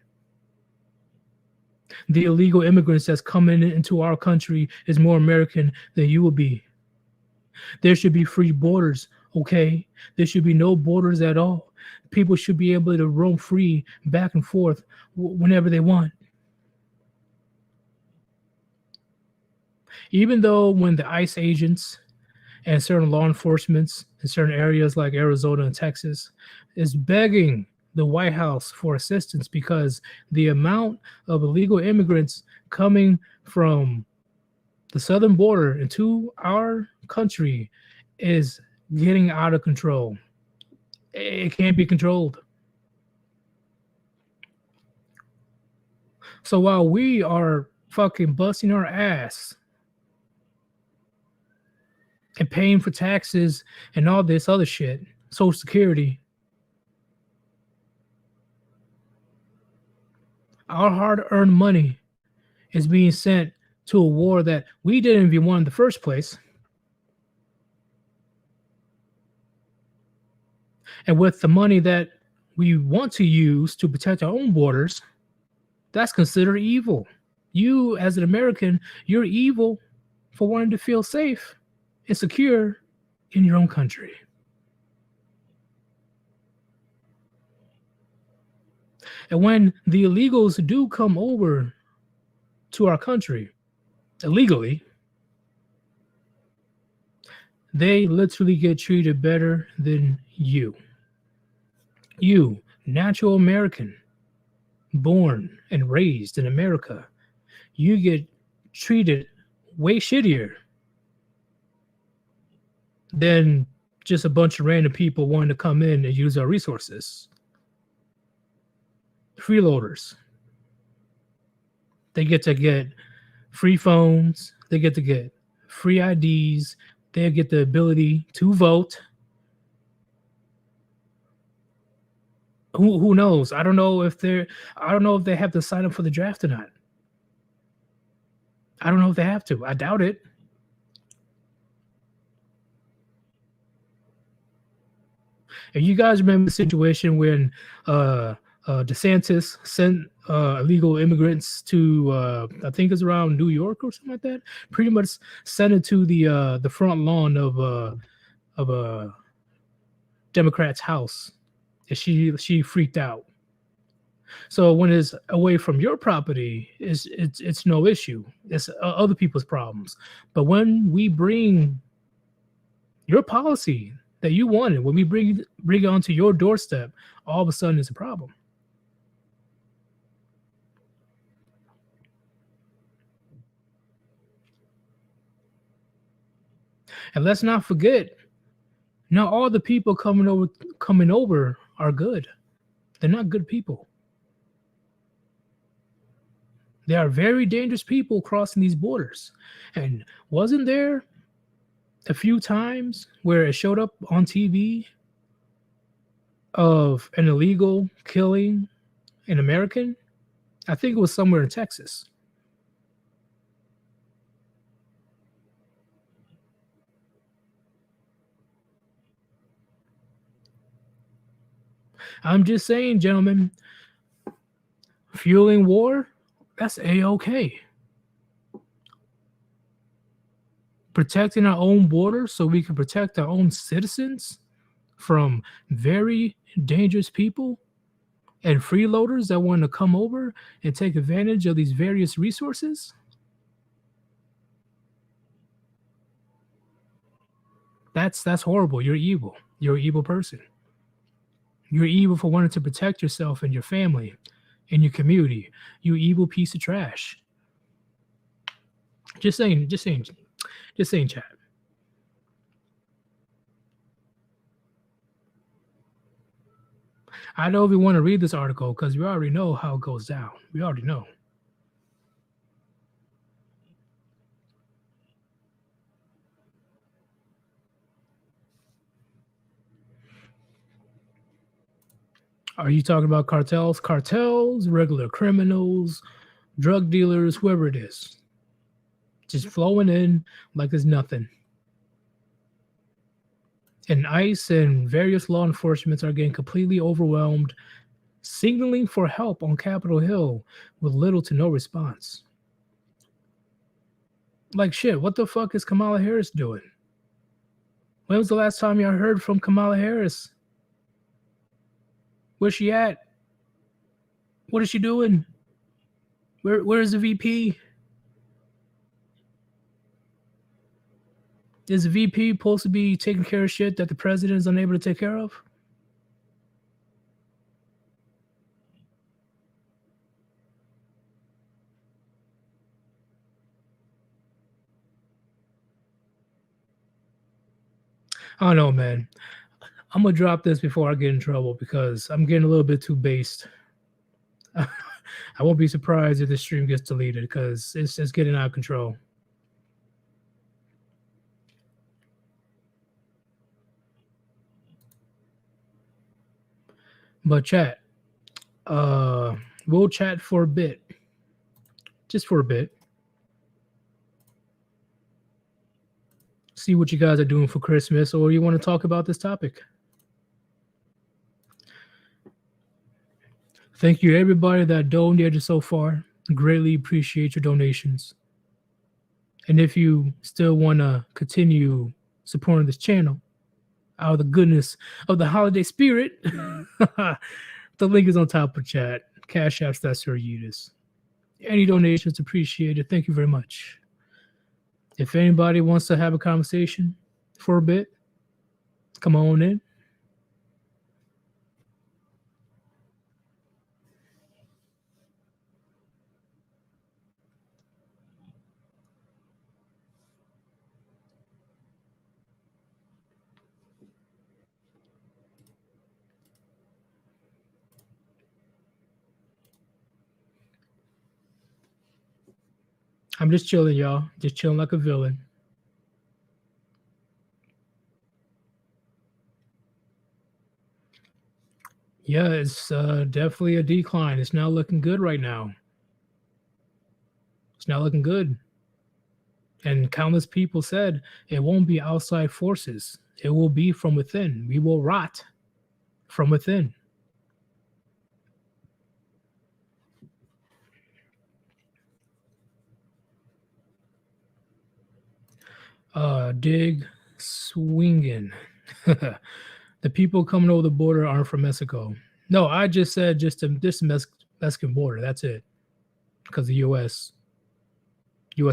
The illegal immigrants that's coming into our country is more American than you will be. There should be free borders, okay? There should be no borders at all. People should be able to roam free back and forth whenever they want. Even though when the ICE agents and certain law enforcements in certain areas like Arizona and Texas is begging the White House for assistance because the amount of illegal immigrants coming from the southern border into our country is getting out of control. It can't be controlled. So while we are fucking busting our ass and paying for taxes and all this other shit, Social Security, our hard-earned money is being sent to a war that we didn't even want in the first place. And with the money that we want to use to protect our own borders, that's considered evil. You, as an American, you're evil for wanting to feel safe and secure in your own country. And when the illegals do come over to our country illegally, they literally get treated better than you. You, natural American, born and raised in America, you get treated way shittier than just a bunch of random people wanting to come in and use our resources. Freeloaders. They get to get free phones. They get to get free IDs. They get the ability to vote. Who knows? I don't know if they have to sign up for the draft or not. I don't know if they have to. I doubt it. And you guys remember the situation when DeSantis sent illegal immigrants to I think it's around New York or something like that. Pretty much sent it to the front lawn of a Democrat's house, and she freaked out. So when it's away from your property, it's no issue. It's other people's problems. But when we bring your policy that you wanted, when we bring it onto your doorstep, all of a sudden it's a problem. And let's not forget, not all the people coming over are good. They're not good people. There are very dangerous people crossing these borders. And wasn't there a few times where it showed up on TV of an illegal killing an American? I think it was somewhere in Texas. I'm just saying, gentlemen, fueling war, that's A-okay. Protecting our own borders so we can protect our own citizens from very dangerous people and freeloaders that want to come over and take advantage of these various resources. That's horrible. You're evil. You're an evil person. You're evil for wanting to protect yourself and your family and your community. You evil piece of trash. Just saying, chat. I know if we want to read this article because we already know how it goes down. We already know. Are you talking about cartels? Cartels, regular criminals, drug dealers, whoever it is. Just flowing in like there's nothing. And ICE and various law enforcement are getting completely overwhelmed, signaling for help on Capitol Hill with little to no response. Like shit, what the fuck is Kamala Harris doing? When was the last time y'all heard from Kamala Harris? Where's she at? What is she doing? Where is the VP? Is the VP supposed to be taking care of shit that the president is unable to take care of? I don't know, man. I'm gonna drop this before I get in trouble because I'm getting a little bit too based. I won't be surprised if the stream gets deleted because it's getting out of control. But chat, we'll chat for a bit, just for a bit. See what you guys are doing for Christmas, or you want to talk about this topic. Thank you, everybody that donated so far. Greatly appreciate your donations. And if you still want to continue supporting this channel out of the goodness of the holiday spirit, the link is on top of chat. Cash apps, that's your Udis. Any donations appreciated. Thank you very much. If anybody wants to have a conversation for a bit, come on in. I'm just chilling, y'all. Just chilling like a villain. Yeah, it's definitely a decline. It's not looking good right now. It's not looking good. And countless people said it won't be outside forces. It will be from within. We will rot from within. Dig swinging. The people coming over the border aren't from Mexico. No, I just said just this Mexican border. That's it. Because the U.S.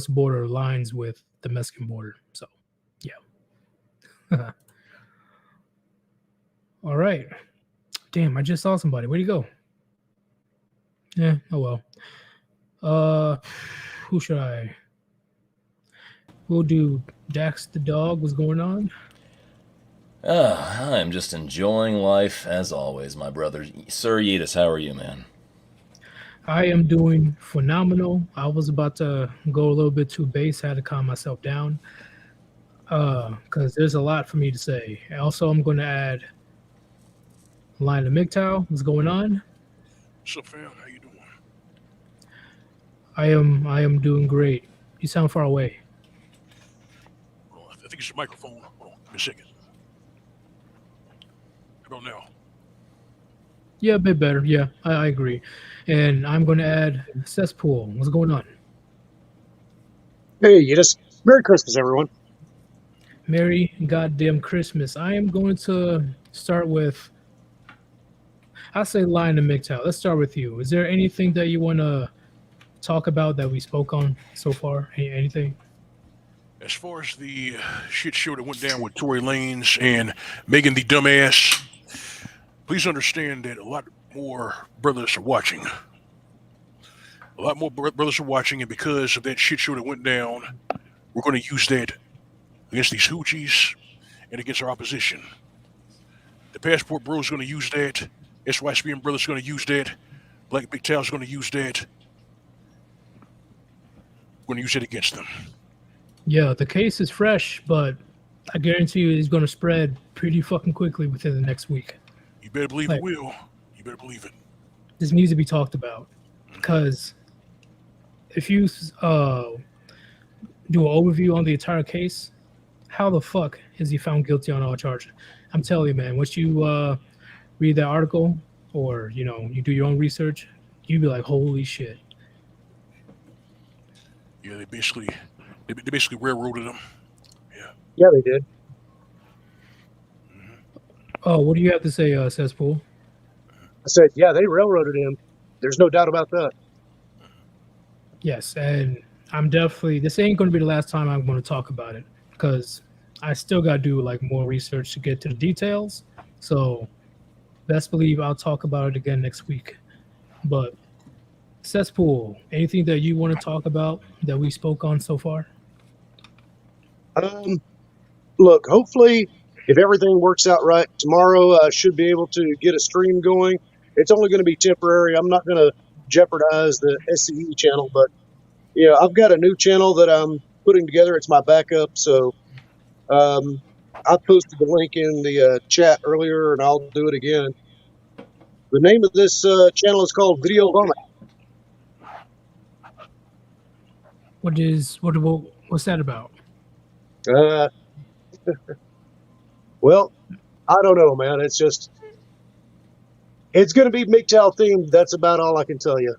border aligns with the Mexican border. So, yeah. All right. Damn, I just saw somebody. Where'd he go? Yeah. Oh well. Who should I? We'll do Dax the dog. What's going on? I'm just enjoying life as always, my brother. Sir Yeetus, how are you, man? I am doing phenomenal. I was about to go a little bit too base. I had to calm myself down because there's a lot for me to say. Also, I'm going to add Line of MGTOW. What's going on? What's up, fam? How you doing? I am doing great. You sound far away. Hold on, I think it's your microphone. Hold on, give me a second. How about now? Yeah, a bit better. Yeah, I agree. And I'm going to add Cesspool. What's going on? Hey, you just Merry Christmas, everyone. Merry goddamn Christmas. I am going to start with, I'll say Line of MGTOW. Let's start with you. Is there anything that you want to talk about that we spoke on so far? Anything? As far as the shit show that went down with Tory Lanez and Megan the dumbass, please understand that a lot more brothers are watching. A lot more brothers are watching, and because of that shit show that went down, we're going to use that against these hoochies and against our opposition. The Passport Bros going to use that. SYSBM Brothers going to use that. Black Big Tow's going to use that. We're going to use it against them. Yeah, the case is fresh, but I guarantee you it's going to spread pretty fucking quickly within the next week. You better believe it will. You better believe it. This needs to be talked about because if you do an overview on the entire case, how the fuck is he found guilty on all charges? I'm telling you, man, once you read that article or, you do your own research, you'd be like, holy shit. Yeah, they basically railroaded him. Yeah, they did. Oh, what do you have to say, Cesspool? I said, yeah, they railroaded him. There's no doubt about that. Yes, and I'm definitely, this ain't going to be the last time I'm going to talk about it because I still got to do like more research to get to the details. So best believe I'll talk about it again next week. But Cesspool, anything that you want to talk about that we spoke on so far? Look, hopefully if everything works out right tomorrow, I should be able to get a stream going. It's only going to be temporary. I'm not going to jeopardize the SCE channel, but yeah, I've got a new channel that I'm putting together. It's my backup. So I posted the link in the chat earlier, and I'll do it again. The name of this channel is called Video Vomit. What's that about? Well, I don't know, man. It's going to be MGTOW themed. That's about all I can tell you.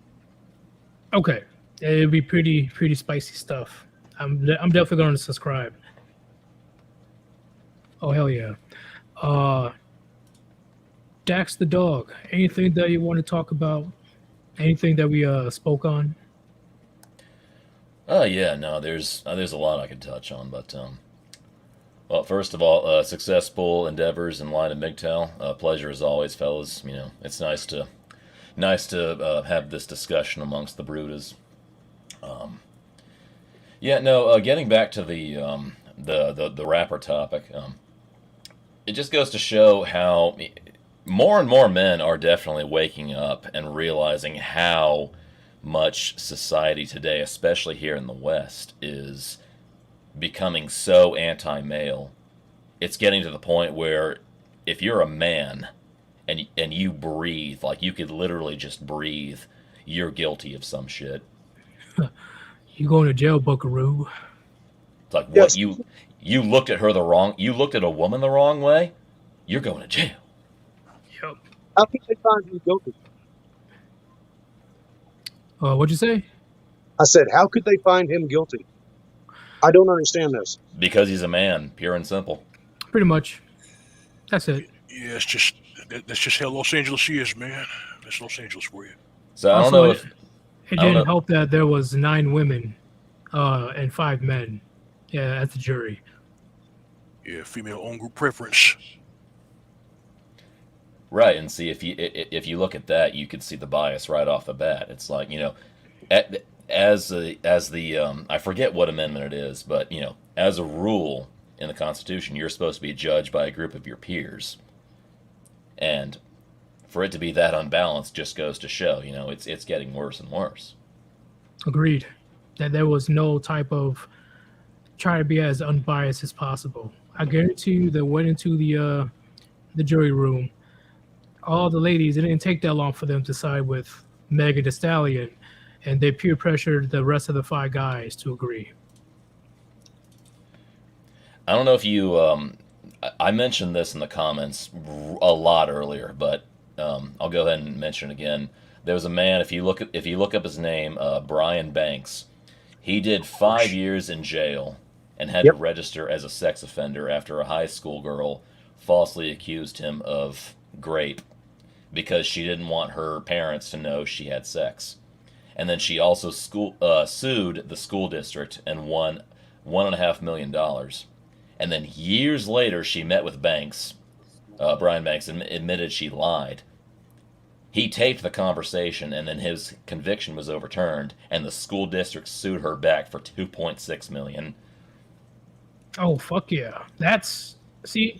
Okay, it'll be pretty spicy stuff. I'm definitely going to subscribe. Oh hell yeah. Dax the dog. Anything that you want to talk about? Anything that we spoke on? Yeah, no, there's a lot I could touch on, but well, first of all, successful endeavors in line of MGTOW. Pleasure as always, fellas. You know, it's nice to have this discussion amongst the Brutas. Yeah, no, getting back to the rapper topic, it just goes to show how more and more men are definitely waking up and realizing how much society today, especially here in the West, is becoming so anti-male. It's getting to the point where if you're a man and you breathe, like you could literally just breathe, you're guilty of some shit. You going to jail, Buckaroo? It's like, what, Yes. you looked at her you looked at a woman the wrong way, you're going to jail. Yep. How can they find him guilty? What'd you say? I said, how could they find him guilty? I don't understand this. Because he's a man, pure and simple. Pretty much. That's it. Yeah, that's just how Los Angeles is, man. That's Los Angeles for you. So I don't Also, know if It I don't didn't know. help that there was 9 women and 5 men. Yeah, at the jury. Yeah, female own group preference. Right, and see if you look at that, you could see the bias right off the bat. It's like, you know, as the I forget what amendment it is, but you know, as a rule in the Constitution, you're supposed to be judged by a group of your peers, and for it to be that unbalanced just goes to show, you know, it's getting worse and worse. Agreed. That there was no type of try to be as unbiased as possible. I guarantee you that went into the jury room. All the ladies, it didn't take that long for them to side with Megan Thee Stallion, and they peer pressured the rest of the 5 guys to agree. I don't know if you I mentioned this in the comments a lot earlier, but I'll go ahead and mention it again. There was a man, if you look up his name, Brian Banks. He did 5 years in jail and had to register as a sex offender after a high school girl falsely accused him of rape because she didn't want her parents to know she had sex. And then she also sued the school district and won $1.5 million. And then years later, she met with Banks, Brian Banks, and admitted she lied. He taped the conversation, and then his conviction was overturned, and the school district sued her back for $2.6 million. Oh fuck yeah! That's Yeah.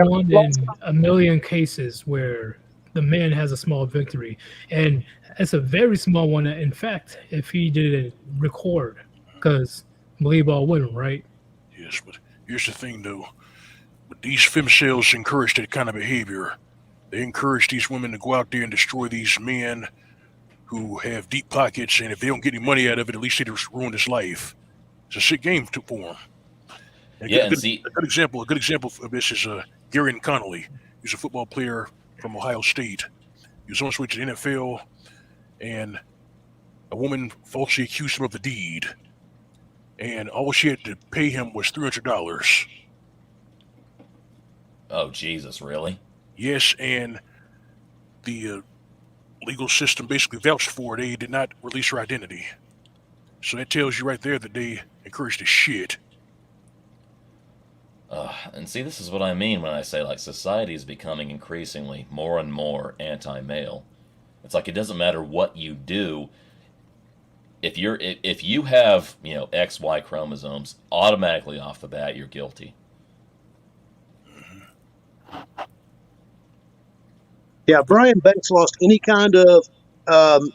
one in a million cases where the man has a small victory, and it's a very small one. In fact, if he didn't record, because believe all women, right? Yes, but here's the thing, though. But these femcells encourage that kind of behavior. They encourage these women to go out there and destroy these men who have deep pockets, and if they don't get any money out of it, at least they just ruin his life. It's a sick game for him. And Yeah, a and good, see, a good example of this is Gary Connolly. He's a football player from Ohio State. He was on his way to the NFL, and a woman falsely accused him of the deed, and all she had to pay him was $300. oh Jesus, really? Yes, and the legal system basically vouched for it. They did not release her identity. So that tells you right there that they encouraged the shit. And see, this is what I mean when I say, like, society is becoming increasingly more and more anti-male. It's like it doesn't matter what you do. If you have, you know, XY chromosomes, automatically off the bat you're guilty. Yeah, Brian Banks lost any kind of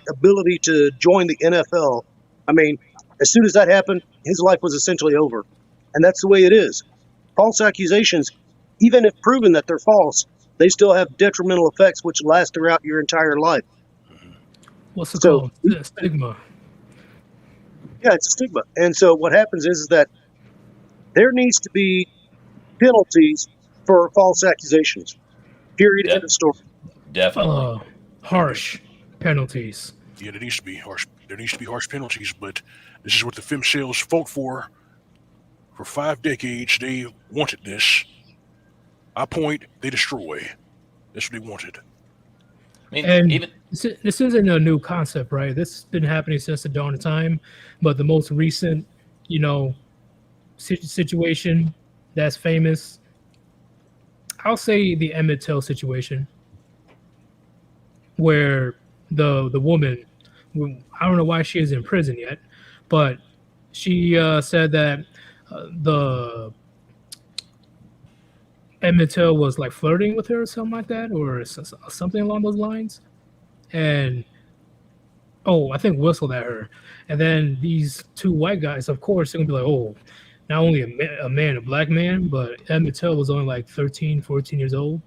ability to join the NFL. I mean, as soon as that happened, his life was essentially over. And that's the way it is. False accusations, even if proven that they're false, they still have detrimental effects which last throughout your entire life. What's it So, called? Stigma. yeah, it's a stigma. And so what happens is that there needs to be penalties for false accusations. Period. End De- of story. definitely. Harsh penalties. Yeah, there needs to be harsh. There needs to be harsh penalties, but this is what the femcells fought for 5 decades. They wanted this. I point, they destroy. That's what they wanted. I mean, And even this isn't a new concept, right? This has been happening since the dawn of time. But the most recent, situation that's famous, I'll say the Emmett Till situation, where the woman, I don't know why she is in prison yet, but she said that the Emmett Till was like flirting with her or something like that, or something along those lines. And I think whistled at her. And then these two white guys, of course, they're gonna be like, oh, not only a black man, but Emmett Till was only like 13, 14 years old.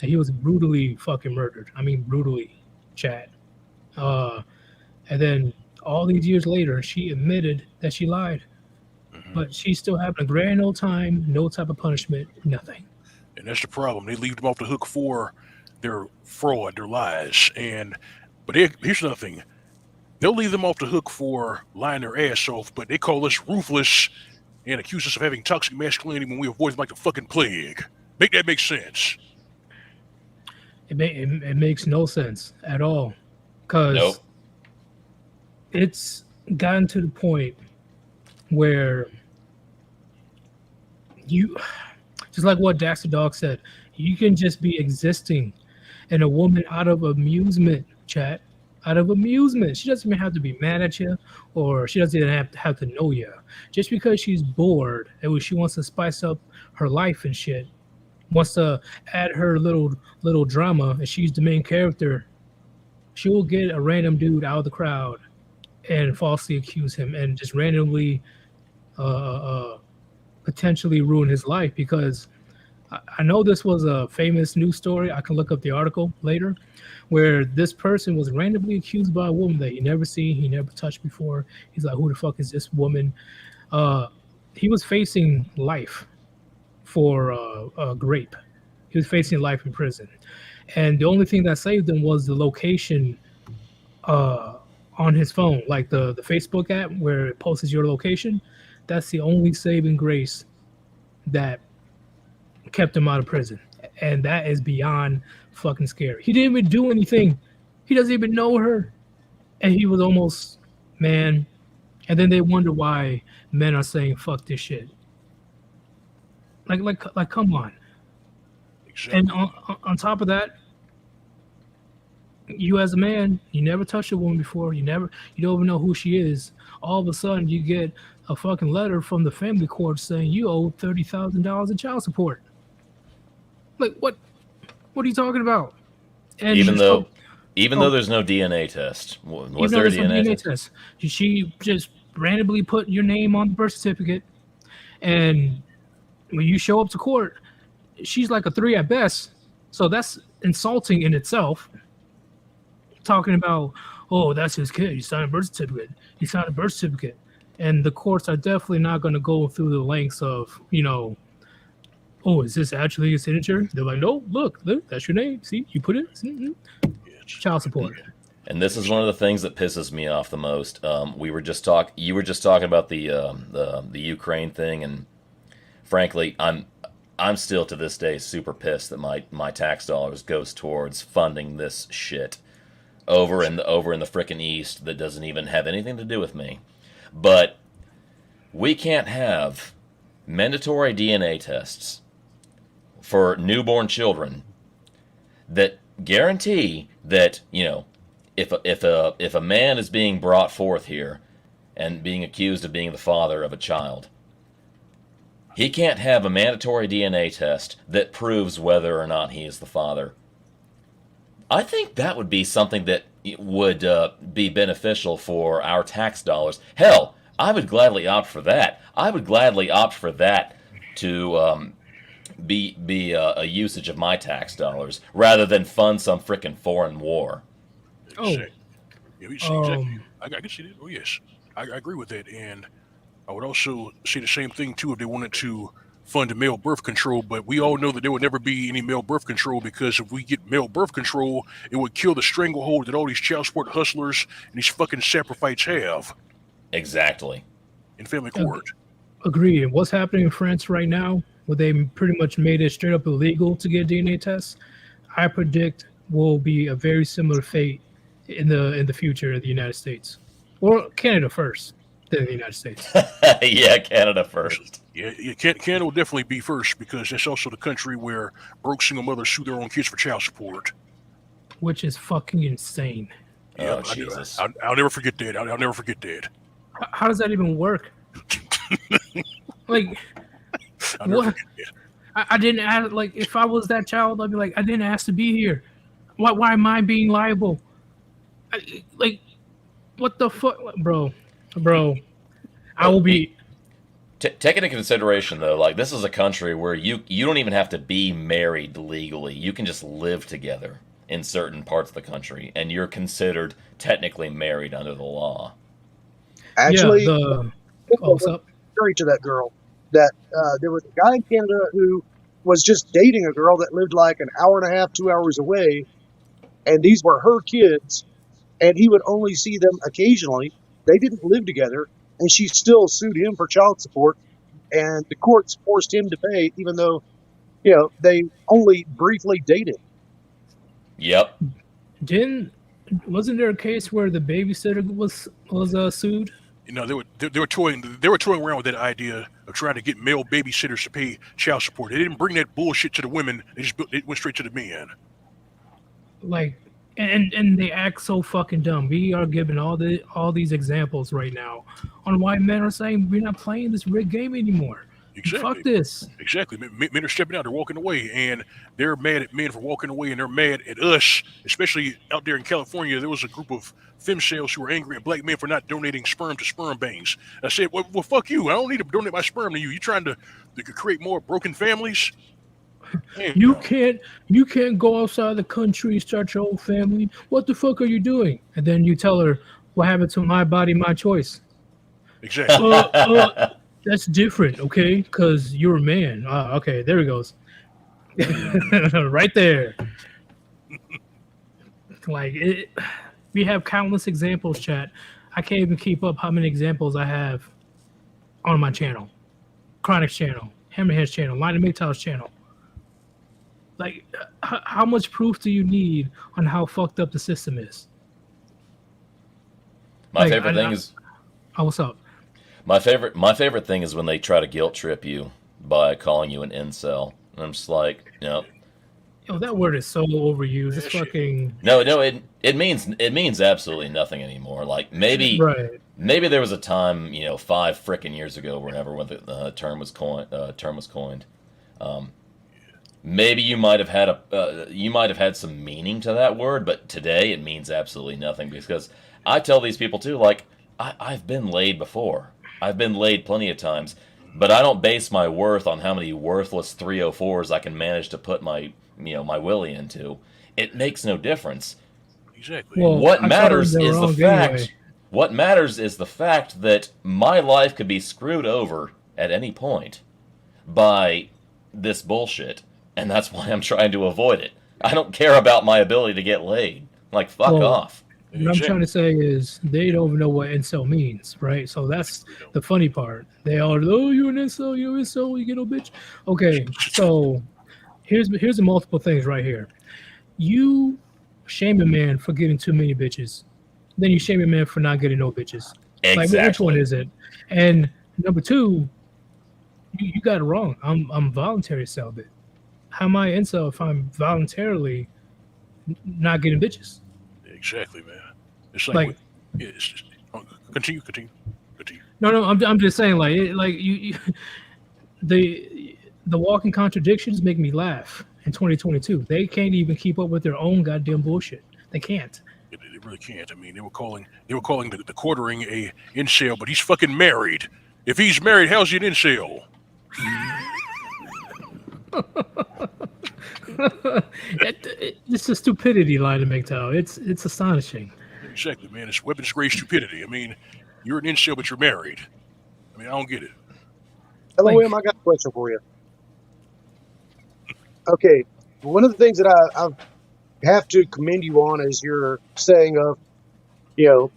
And he was brutally fucking murdered. I mean, brutally, Chad. And then all these years later, she admitted that she lied. But she's still having a grand old time, no type of punishment, nothing. And that's the problem. They leave them off the hook for their fraud, their lies. But here's another thing. They'll leave them off the hook for lying their ass off, but they call us ruthless and accuse us of having toxic masculinity when we avoid them like the fucking plague. Make that make sense. It makes no sense at all. Because nope. It's gotten to the point where you, just like what Daxter Dog said, you can just be existing, and a woman out of amusement, chat, out of amusement, she doesn't even have to be mad at you, or she doesn't even have to know you. Just because she's bored and she wants to spice up her life and shit, wants to add her little drama, and she's the main character, she will get a random dude out of the crowd and falsely accuse him and just randomly potentially ruin his life. Because I know this was a famous news story. I can look up the article later, where this person was randomly accused by a woman that he never seen, he never touched before. He's like, who the fuck is this woman? He was facing life for rape. He was facing life in prison. And the only thing that saved him was the location on his phone, like the Facebook app where it posts your location. That's the only saving grace that kept him out of prison. And that is beyond fucking scary. He didn't even do anything. He doesn't even know her. And he was almost, man. And then they wonder why men are saying fuck this shit. Like come on. Exactly. And on top of that, you as a man, you never touched a woman before. You don't even know who she is. All of a sudden, you get a fucking letter from the family court saying you owe $30,000 in child support. Like what? What are you talking about? And even though there's no DNA test, was there a DNA test? She just randomly put your name on the birth certificate, and when you show up to court, she's like a 3 at best. So that's insulting in itself. Talking about, oh, that's his kid. He signed a birth certificate. And the courts are definitely not going to go through the lengths of, oh, is this actually your signature? They're like, no, look, that's your name. See, you put it. Mm-hmm. Child support. And this is one of the things that pisses me off the most. You were just talking about the Ukraine thing, and frankly, I'm still to this day super pissed that my tax dollars goes towards funding this shit over in the frickin' East that doesn't even have anything to do with me. But we can't have mandatory DNA tests for newborn children that guarantee that, if a man is being brought forth here and being accused of being the father of a child, he can't have a mandatory DNA test that proves whether or not he is the father. I think that would be something that would be beneficial for our tax dollars. Hell, I would gladly opt for that. I would gladly opt for that to be a usage of my tax dollars rather than fund some frickin' foreign war. Oh, Exactly. Yeah, we see exactly. um, I can see that. Oh yes, I agree with that, and I would also say the same thing too if they wanted to fund male birth control. But we all know that there would never be any male birth control because if we get male birth control, it would kill the stranglehold that all these child support hustlers and these fucking saprophytes have Exactly. in family ag- court. agreed. What's happening in France right now, where they pretty much made it straight up illegal to get DNA tests, I predict will be a very similar fate in the future of the United States, or Canada first, then the United States, Yeah, Canada first. Yeah, Canada will definitely be first because that's also the country where broke single mothers sue their own kids for child support. which is fucking insane. Yeah, Oh, Jesus. I'll never forget that. I'll never forget that. How does that even work? Like, I'll never what? forget that. I didn't ask. Like, if I was that child, I'd be like, I didn't ask to be here. Why am I being liable? Like, what the fuck, bro? I will be. Take into consideration though, like this is a country where you don't even have to be married legally. You can just live together in certain parts of the country, and you're considered technically married under the law. Actually, Oh, what's up? married to that girl. That there was a guy in Canada who was just dating a girl that lived like an hour and a half, 2 hours away, and these were her kids, and he would only see them occasionally. They didn't live together, and she still sued him for child support, and the courts forced him to pay, even though, they only briefly dated. Yep. Wasn't there a case where the babysitter was sued? You know, they were toying around with that idea of trying to get male babysitters to pay child support. They didn't bring that bullshit to the women. It went straight to the men. Like, and they act so fucking dumb. We are giving all these examples right now on why men are saying we're not playing this rigged game anymore. Exactly. Fuck this. Exactly. Men are stepping out. They're walking away, and they're mad at men for walking away, and they're mad at us, especially out there in California. There was a group of femcels who were angry at black men for not donating sperm to sperm banks. I said, well, fuck you. I don't need to donate my sperm to you. You trying to create more broken families? Man, You can't go outside the country and start your own family. What the fuck are you doing? And then you tell her, what happened to my body, my choice? Exactly. That's different, okay? Because you're a man. Okay, there he goes. Right there. Like, we have countless examples, chat. I can't even keep up how many examples I have on my channel. Chronic's channel, Hammerhead's channel, Line of MGTOW's channel. Like, how much proof do you need on how fucked up the system is? My favorite thing is Oh, what's up? my favorite thing is when they try to guilt trip you by calling you an incel. And I'm just like, Yo, that word is so overused. It's fucking no, it means absolutely nothing anymore. Like maybe right. maybe there was a time 5 frickin' years ago, whenever when the term was coined. Maybe you might have had some meaning to that word, but today it means absolutely nothing because I tell these people too, like I've been laid before. I've been laid plenty of times, but I don't base my worth on how many worthless 304s I can manage to put my willy into. It makes no difference. Exactly. Well, What I thought matters they were is the wrong fact. anyway. What matters is the fact that my life could be screwed over at any point by this bullshit, and that's why I'm trying to avoid it. I don't care about my ability to get laid. Like, fuck Well, off. What I'm trying to say is they don't even know what incel means, right? So that's the funny part. They all, oh, you're an incel, you get no bitch. Okay, so here's the multiple things right here. You shame a man for getting too many bitches. Then you shame a man for not getting no bitches. Exactly. Like, which one is it? And number two, you got it wrong. I'm voluntary celibate. How am I incel if I'm voluntarily not getting bitches? Exactly, man. It's Like- it's just, continue. No, I'm just saying, like, you the walking contradictions make me laugh. in 2022. They can't even keep up with their own goddamn bullshit. They can't. They really can't. I mean, they were calling the quartering a incel, but he's fucking married. If he's married, how's he an incel? It's a stupidity line to make, Tal. It's astonishing. Exactly, man. It's weapons grade stupidity. I mean, you're an incel, but you're married. I mean, I don't get it. LOM, I got a question for you. Okay, one of the things that I have to commend you on is your saying of, the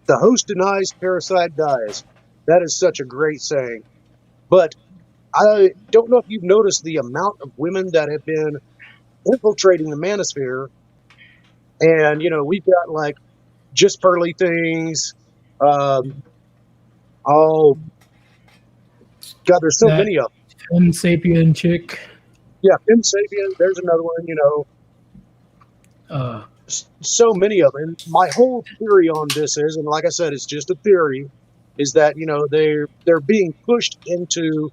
host denies, parasite dies. That is such a great saying. But I don't know if you've noticed the amount of women that have been infiltrating the manosphere. And, we've got like Just Pearly Things. Oh, God, there's so many of them. Sapien chick. Yeah, Fem Sapien. There's another one, so many of them. And my whole theory on this is, and like I said, it's just a theory, is that, they're being pushed into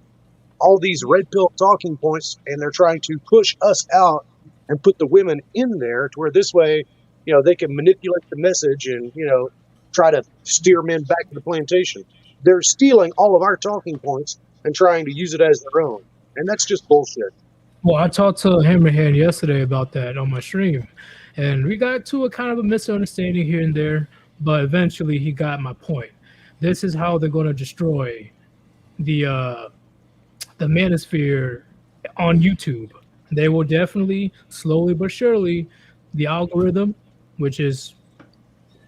all these red pill talking points, and they're trying to push us out and put the women in there to where this way, they can manipulate the message and, try to steer men back to the plantation. They're stealing all of our talking points and trying to use it as their own. And that's just bullshit. Well, I talked to Hammerhead yesterday about that on my stream, and we got to a kind of a misunderstanding here and there, but eventually he got my point. This is how they're going to destroy the manosphere on YouTube. They will definitely, slowly but surely, the algorithm, which is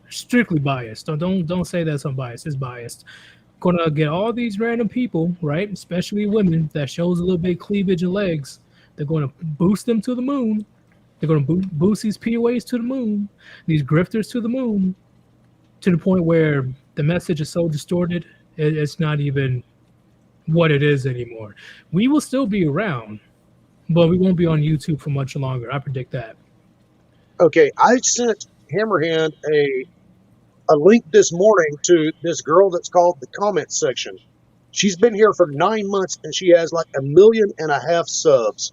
strictly biased. Don't say that's unbiased. It's biased. Gonna get all these random people, right? Especially women that shows a little bit of cleavage and legs. They're going to boost them to the moon. They're going to boost these POAs to the moon, these grifters to the moon, to the point where the message is so distorted, it's not even what it is anymore. We will still be around, but we won't be on YouTube for much longer. I predict that. Okay, I sent Hammerhand a link this morning to this girl that's called the comment section. She's been here for 9 months, and she has like 1.5 million subs.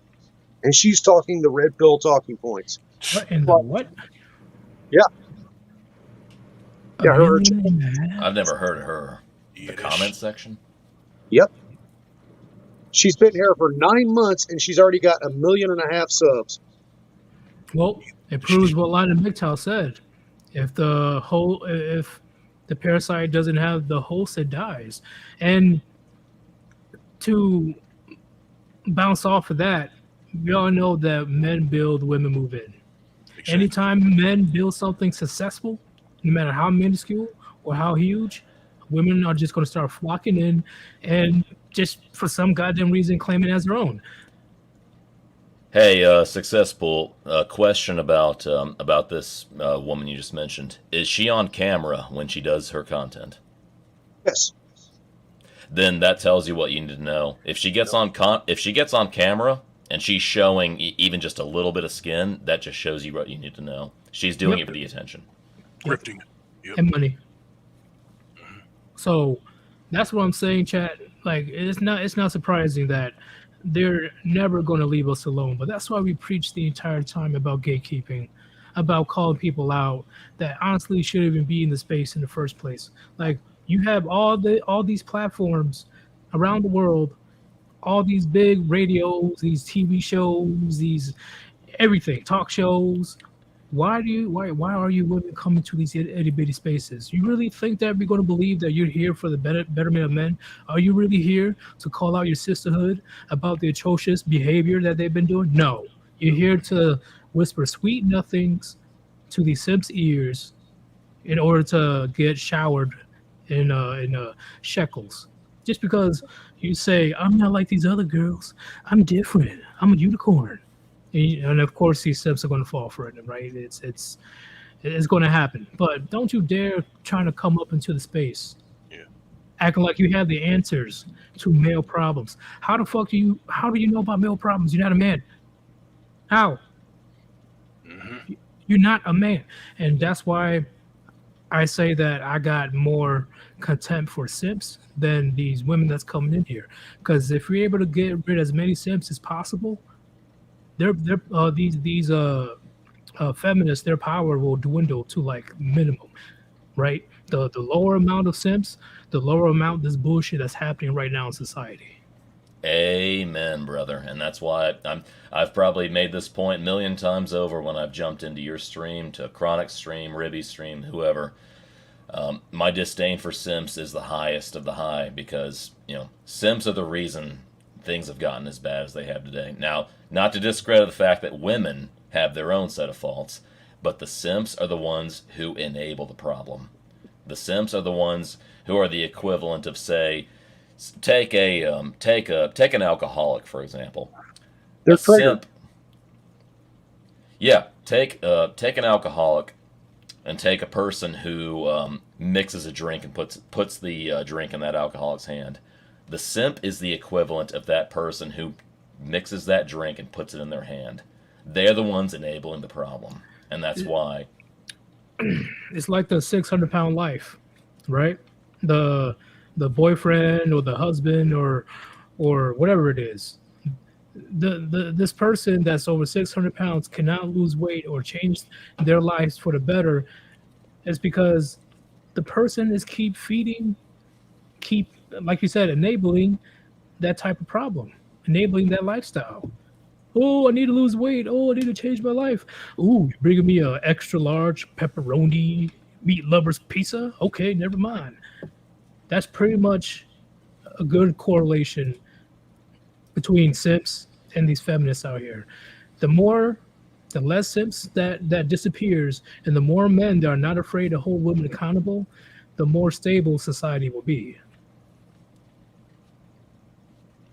And she's talking the red pill talking points. What in the what? Yeah. Yeah, her. I've never heard of her. The comment section? Yep. She's been here for 9 months, and she's already got 1.5 million subs. Well, it proves what Lionel McTow said. If the parasite doesn't have the host, it dies. And to bounce off of that, we all know that men build, women move in. Exactly. Anytime men build something successful, no matter how minuscule or how huge, women are just going to start flocking in and just for some goddamn reason claim it as their own. Hey, Success Pool, question about this woman you just mentioned. Is she on camera when she does her content? Yes. Then that tells you what you need to know. If she gets on camera and she's showing even just a little bit of skin, that just shows you what you need to know. She's doing it for the attention. Grifting. Yep. And money. So that's what I'm saying, chat. Like it's not surprising that they're never going to leave us alone. But that's why we preach the entire time about gatekeeping, about calling people out that honestly shouldn't even be in the space in the first place. Like you have all these platforms around the world, all these big radios, these TV shows, these everything, talk shows. Why are you women coming to these itty bitty spaces? You really think that we're going to believe that you're here for the betterment of men? Are you really here to call out your sisterhood about the atrocious behavior that they've been doing? No, you're here to whisper sweet nothings to these simps' ears in order to get showered in shekels. Just because you say I'm not like these other girls, I'm different. I'm a unicorn. And of course, these steps are going to fall for it, right? It's going to happen. But don't you dare trying to come up into the space, acting like you have the answers to male problems. How do you know about male problems? You're not a man. How? Mm-hmm. You're not a man, and that's why I say that I got more contempt for simps than these women that's coming in here. Because if we're able to get rid of as many simps as possible, these feminists, their power will dwindle to like minimum, right? The lower amount of simps, the lower amount this bullshit that's happening right now in society. Amen, brother. And that's why I've probably made this point a million times over when I've jumped into your stream, to Chronic stream, Ribby stream, whoever. My disdain for simps is the highest of the high, because simps are the reason things have gotten as bad as they have today. Now, not to discredit the fact that women have their own set of faults, but the simps are the ones who enable the problem. The simps are the ones who are the equivalent of, say, take an alcoholic, for example. They're A triggered. simp. Yeah, take an alcoholic, and take a person who mixes a drink and puts the drink in that alcoholic's hand. The simp is the equivalent of that person who mixes that drink and puts it in their hand. They're the ones enabling the problem, and that's why. It's like the 600-pound life, right? The boyfriend or the husband or whatever it is. This person that's over 600 pounds cannot lose weight or change their lives for the better. Is because the person is keep like you said, enabling that type of problem, enabling that lifestyle. Oh, I need to lose weight. Oh, I need to change my life. Ooh, you're bringing me a extra large pepperoni meat lovers pizza? Okay, never mind. That's pretty much a good correlation between simps and these feminists out here. The less simps that disappears, and the more men that are not afraid to hold women accountable, the more stable society will be.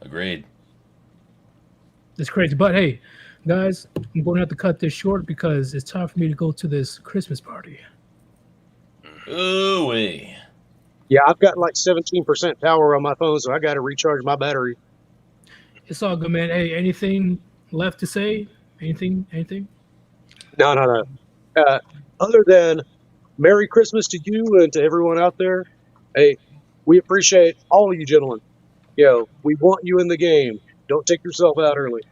Agreed. It's crazy. But hey, guys, I'm going to have to cut this short because it's time for me to go to this Christmas party. Ooh-wee. Yeah, I've got like 17% power on my phone, so I got to recharge my battery. It's all good, man. Hey, anything left to say? Anything? No. Other than Merry Christmas to you and to everyone out there. Hey, we appreciate all of you gentlemen. We want you in the game. Don't take yourself out early.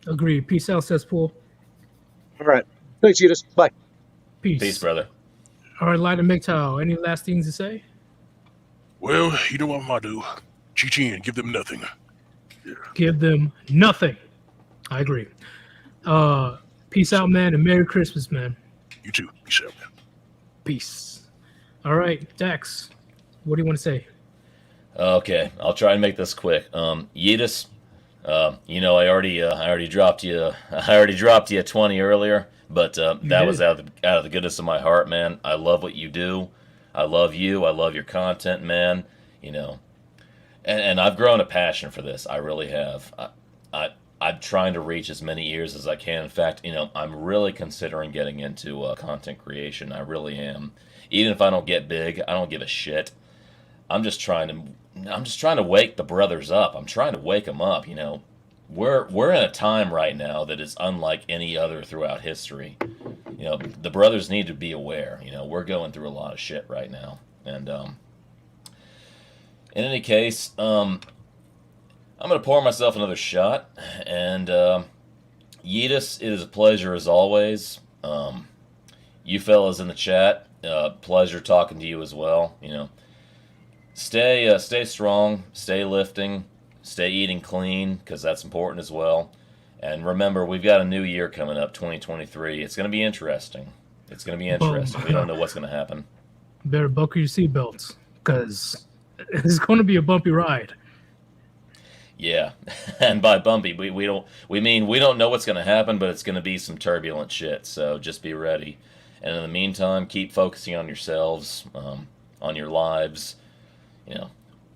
Agreed. Peace out, cesspool. All right. Thanks, Yudis. Bye. Peace, brother. All right, Light and MGTOW, any last things to say? Well, you know what I'm going to do. Cheat in, give them nothing. Give them nothing. I agree. Peace out, man, and Merry Christmas, man. You too. Peace out, man. Peace. All right, Dax, what do you want to say? Okay, I'll try and make this quick. Yeetus, I already dropped you. I already dropped you a 20 earlier, but that was out of the goodness of my heart, man. I love what you do. I love you. I love your content, man. And I've grown a passion for this. I really have. I'm trying to reach as many ears as I can. In fact, I'm really considering getting into content creation. I really am. Even if I don't get big, I don't give a shit. I'm just trying to wake the brothers up. I'm trying to wake them up. We're in a time right now that is unlike any other throughout history. The brothers need to be aware. We're going through a lot of shit right now. And in any case, I'm going to pour myself another shot. And Yeetus, it is a pleasure as always. You fellas in the chat, pleasure talking to you as well. Stay strong, stay lifting, stay eating clean, because that's important as well. And remember, we've got a new year coming up, 2023. It's going to be interesting. We don't know what's going to happen. Better buckle your seatbelts, because it's going to be a bumpy ride. Yeah, and by bumpy, we don't know what's going to happen, but it's going to be some turbulent shit. So just be ready. And in the meantime, keep focusing on yourselves, on your lives.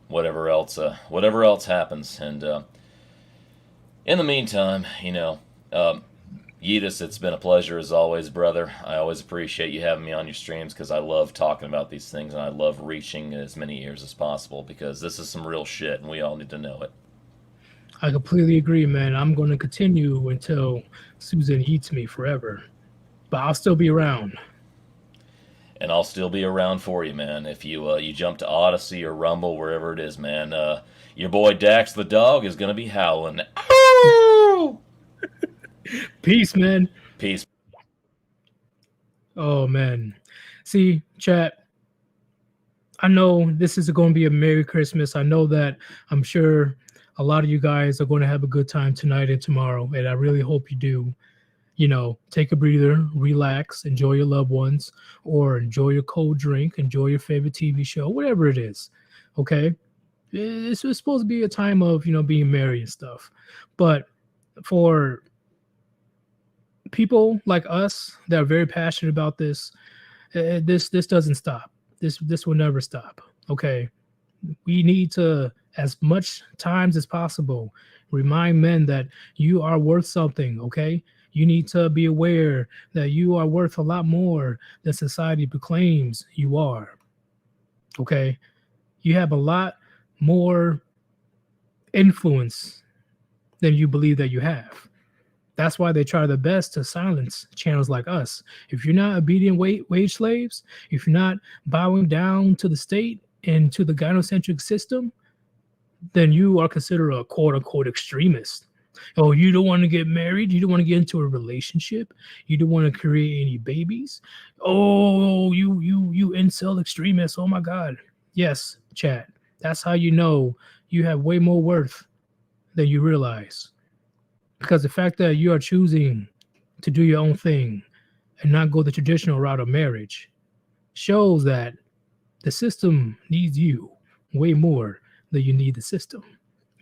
Whatever else happens. And in the meantime, Yeetus, it's been a pleasure as always, brother. I always appreciate you having me on your streams, because I love talking about these things, and I love reaching as many ears as possible, because this is some real shit, and we all need to know it. I completely agree, man. I'm going to continue until Susan eats me forever, but I'll still be around. And I'll still be around for you, man. If you jump to Odyssey or Rumble, wherever it is, man, your boy Dax the dog is going to be howling. Peace, man. Peace. Oh man. See, chat. I know this is going to be a Merry Christmas. I know that I'm sure a lot of you guys are going to have a good time tonight and tomorrow, and I really hope you do. You know, take a breather, relax, enjoy your loved ones, or enjoy your cold drink, enjoy your favorite TV show, whatever it is. Okay, it's supposed to be a time of being merry and stuff, but for people like us that are very passionate about this, this doesn't stop. This will never stop. Okay, we need to, as much times as possible, remind men that you are worth something. Okay, you need to be aware that you are worth a lot more than society proclaims you are. Okay, you have a lot more influence than you believe that you have. That's why they try their best to silence channels like us. If you're not obedient wage slaves, if you're not bowing down to the state and to the gynocentric system, then you are considered a quote unquote extremist. Oh, you don't want to get married? You don't want to get into a relationship? You don't want to create any babies? Oh, you incel extremist. Oh my God. Yes, chat. That's how you know you have way more worth than you realize. Because the fact that you are choosing to do your own thing and not go the traditional route of marriage shows that the system needs you way more than you need the system.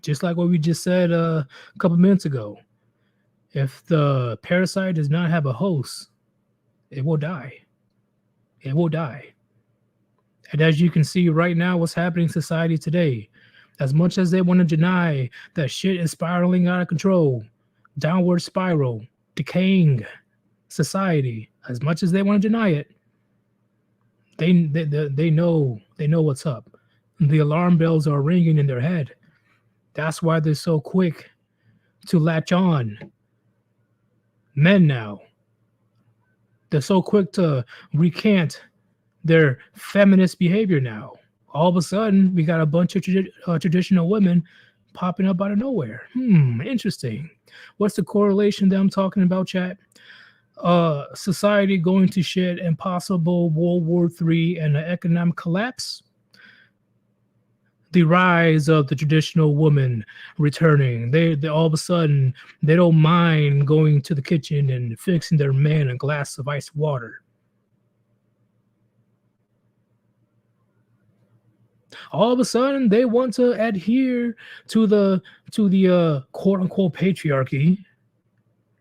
Just like what we just said a couple minutes ago. If the parasite does not have a host, it will die. It will die. And as you can see right now, what's happening in society today, as much as they want to deny that shit is spiraling out of control, downward spiral, decaying society, as much as they want to deny it, they know what's up. The alarm bells are ringing in their head. That's why they're so quick to latch on. Men now, they're so quick to recant their feminist behavior now. All of a sudden, we got a bunch of traditional women popping up out of nowhere. Interesting. What's the correlation that I'm talking about, chat? Society going to shit and possible World War III and an economic collapse. The rise of the traditional woman returning. They all of a sudden, they don't mind going to the kitchen and fixing their man a glass of ice water. All of a sudden, they want to adhere to the quote unquote patriarchy,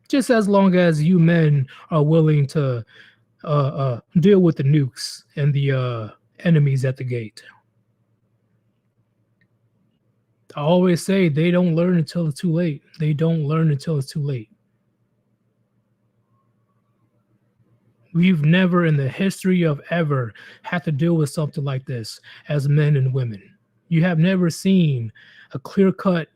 just as long as you men are willing to deal with the nukes and the enemies at the gate. I always say they don't learn until it's too late. They don't learn until it's too late. We've never in the history of ever had to deal with something like this as men and women. You have never seen a clear-cut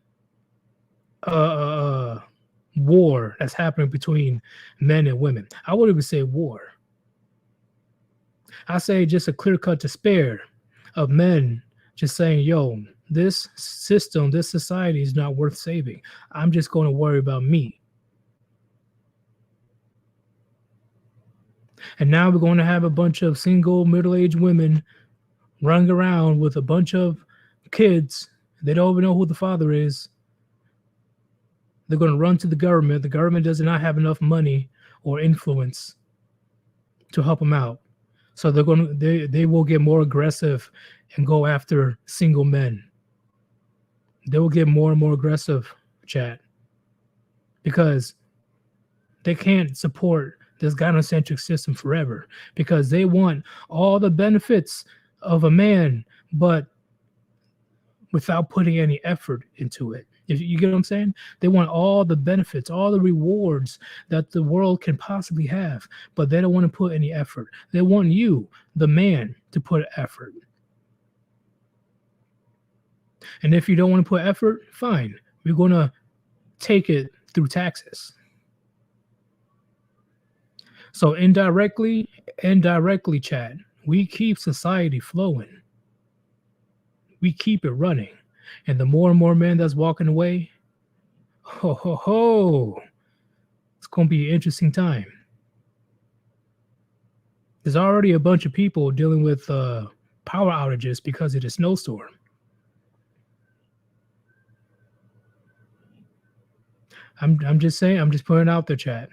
war that's happening between men and women. I wouldn't even say war. I say just a clear-cut despair of men just saying, yo, this system, this society is not worth saving. I'm just going to worry about me. And now we're going to have a bunch of single middle-aged women running around with a bunch of kids. They don't even know who the father is. They're going to run to the government. The government does not have enough money or influence to help them out. So they will get more aggressive and go after single men. They will get more and more aggressive, chat, because they can't support this gynocentric system forever, because they want all the benefits of a man, but without putting any effort into it. You get what I'm saying? They want all the benefits, all the rewards that the world can possibly have, but they don't want to put any effort. They want you, the man, to put effort. And if you don't want to put effort, fine. We're going to take it through taxes. So indirectly, chat, we keep society flowing. We keep it running. And the more and more men that's walking away, it's going to be an interesting time. There's already a bunch of people dealing with power outages because of the snowstorm. I'm just saying, I'm just putting it out there, chat.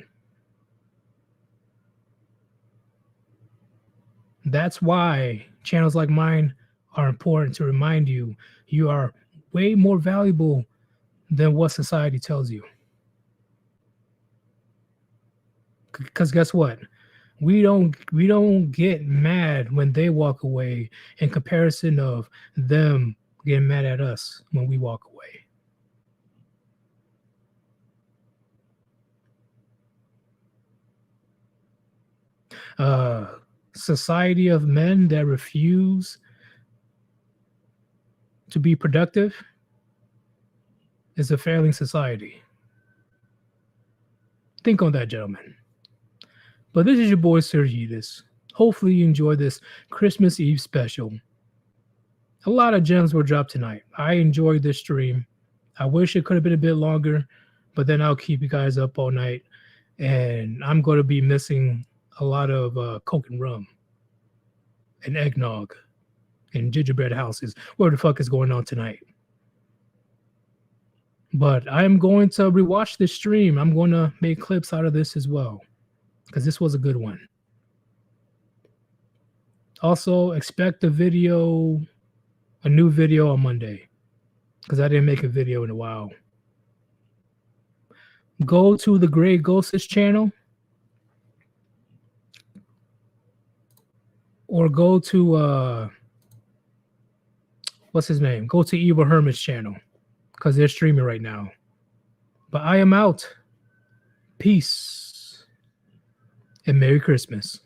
That's why channels like mine are important, to remind you you are way more valuable than what society tells you. Because guess what? We don't get mad when they walk away in comparison of them getting mad at us when we walk away. Society of men that refuse to be productive is a failing society. Think on that, gentlemen. But this is your boy Sergitas. Hopefully you enjoyed this Christmas Eve special. A lot of gems were dropped tonight. I enjoyed this stream. I wish it could have been a bit longer, but then I'll keep you guys up all night. And I'm going to be missing a lot of Coke and rum and eggnog and gingerbread houses. What the fuck is going on tonight? But I'm going to rewatch this stream. I'm going to make clips out of this as well, because this was a good one. Also, expect a new video on Monday, because I didn't make a video in a while. Go to the Grey Ghost's channel, or go to what's his name? Go to Evil Hermit's channel, because they're streaming right now. But I am out. Peace and Merry Christmas.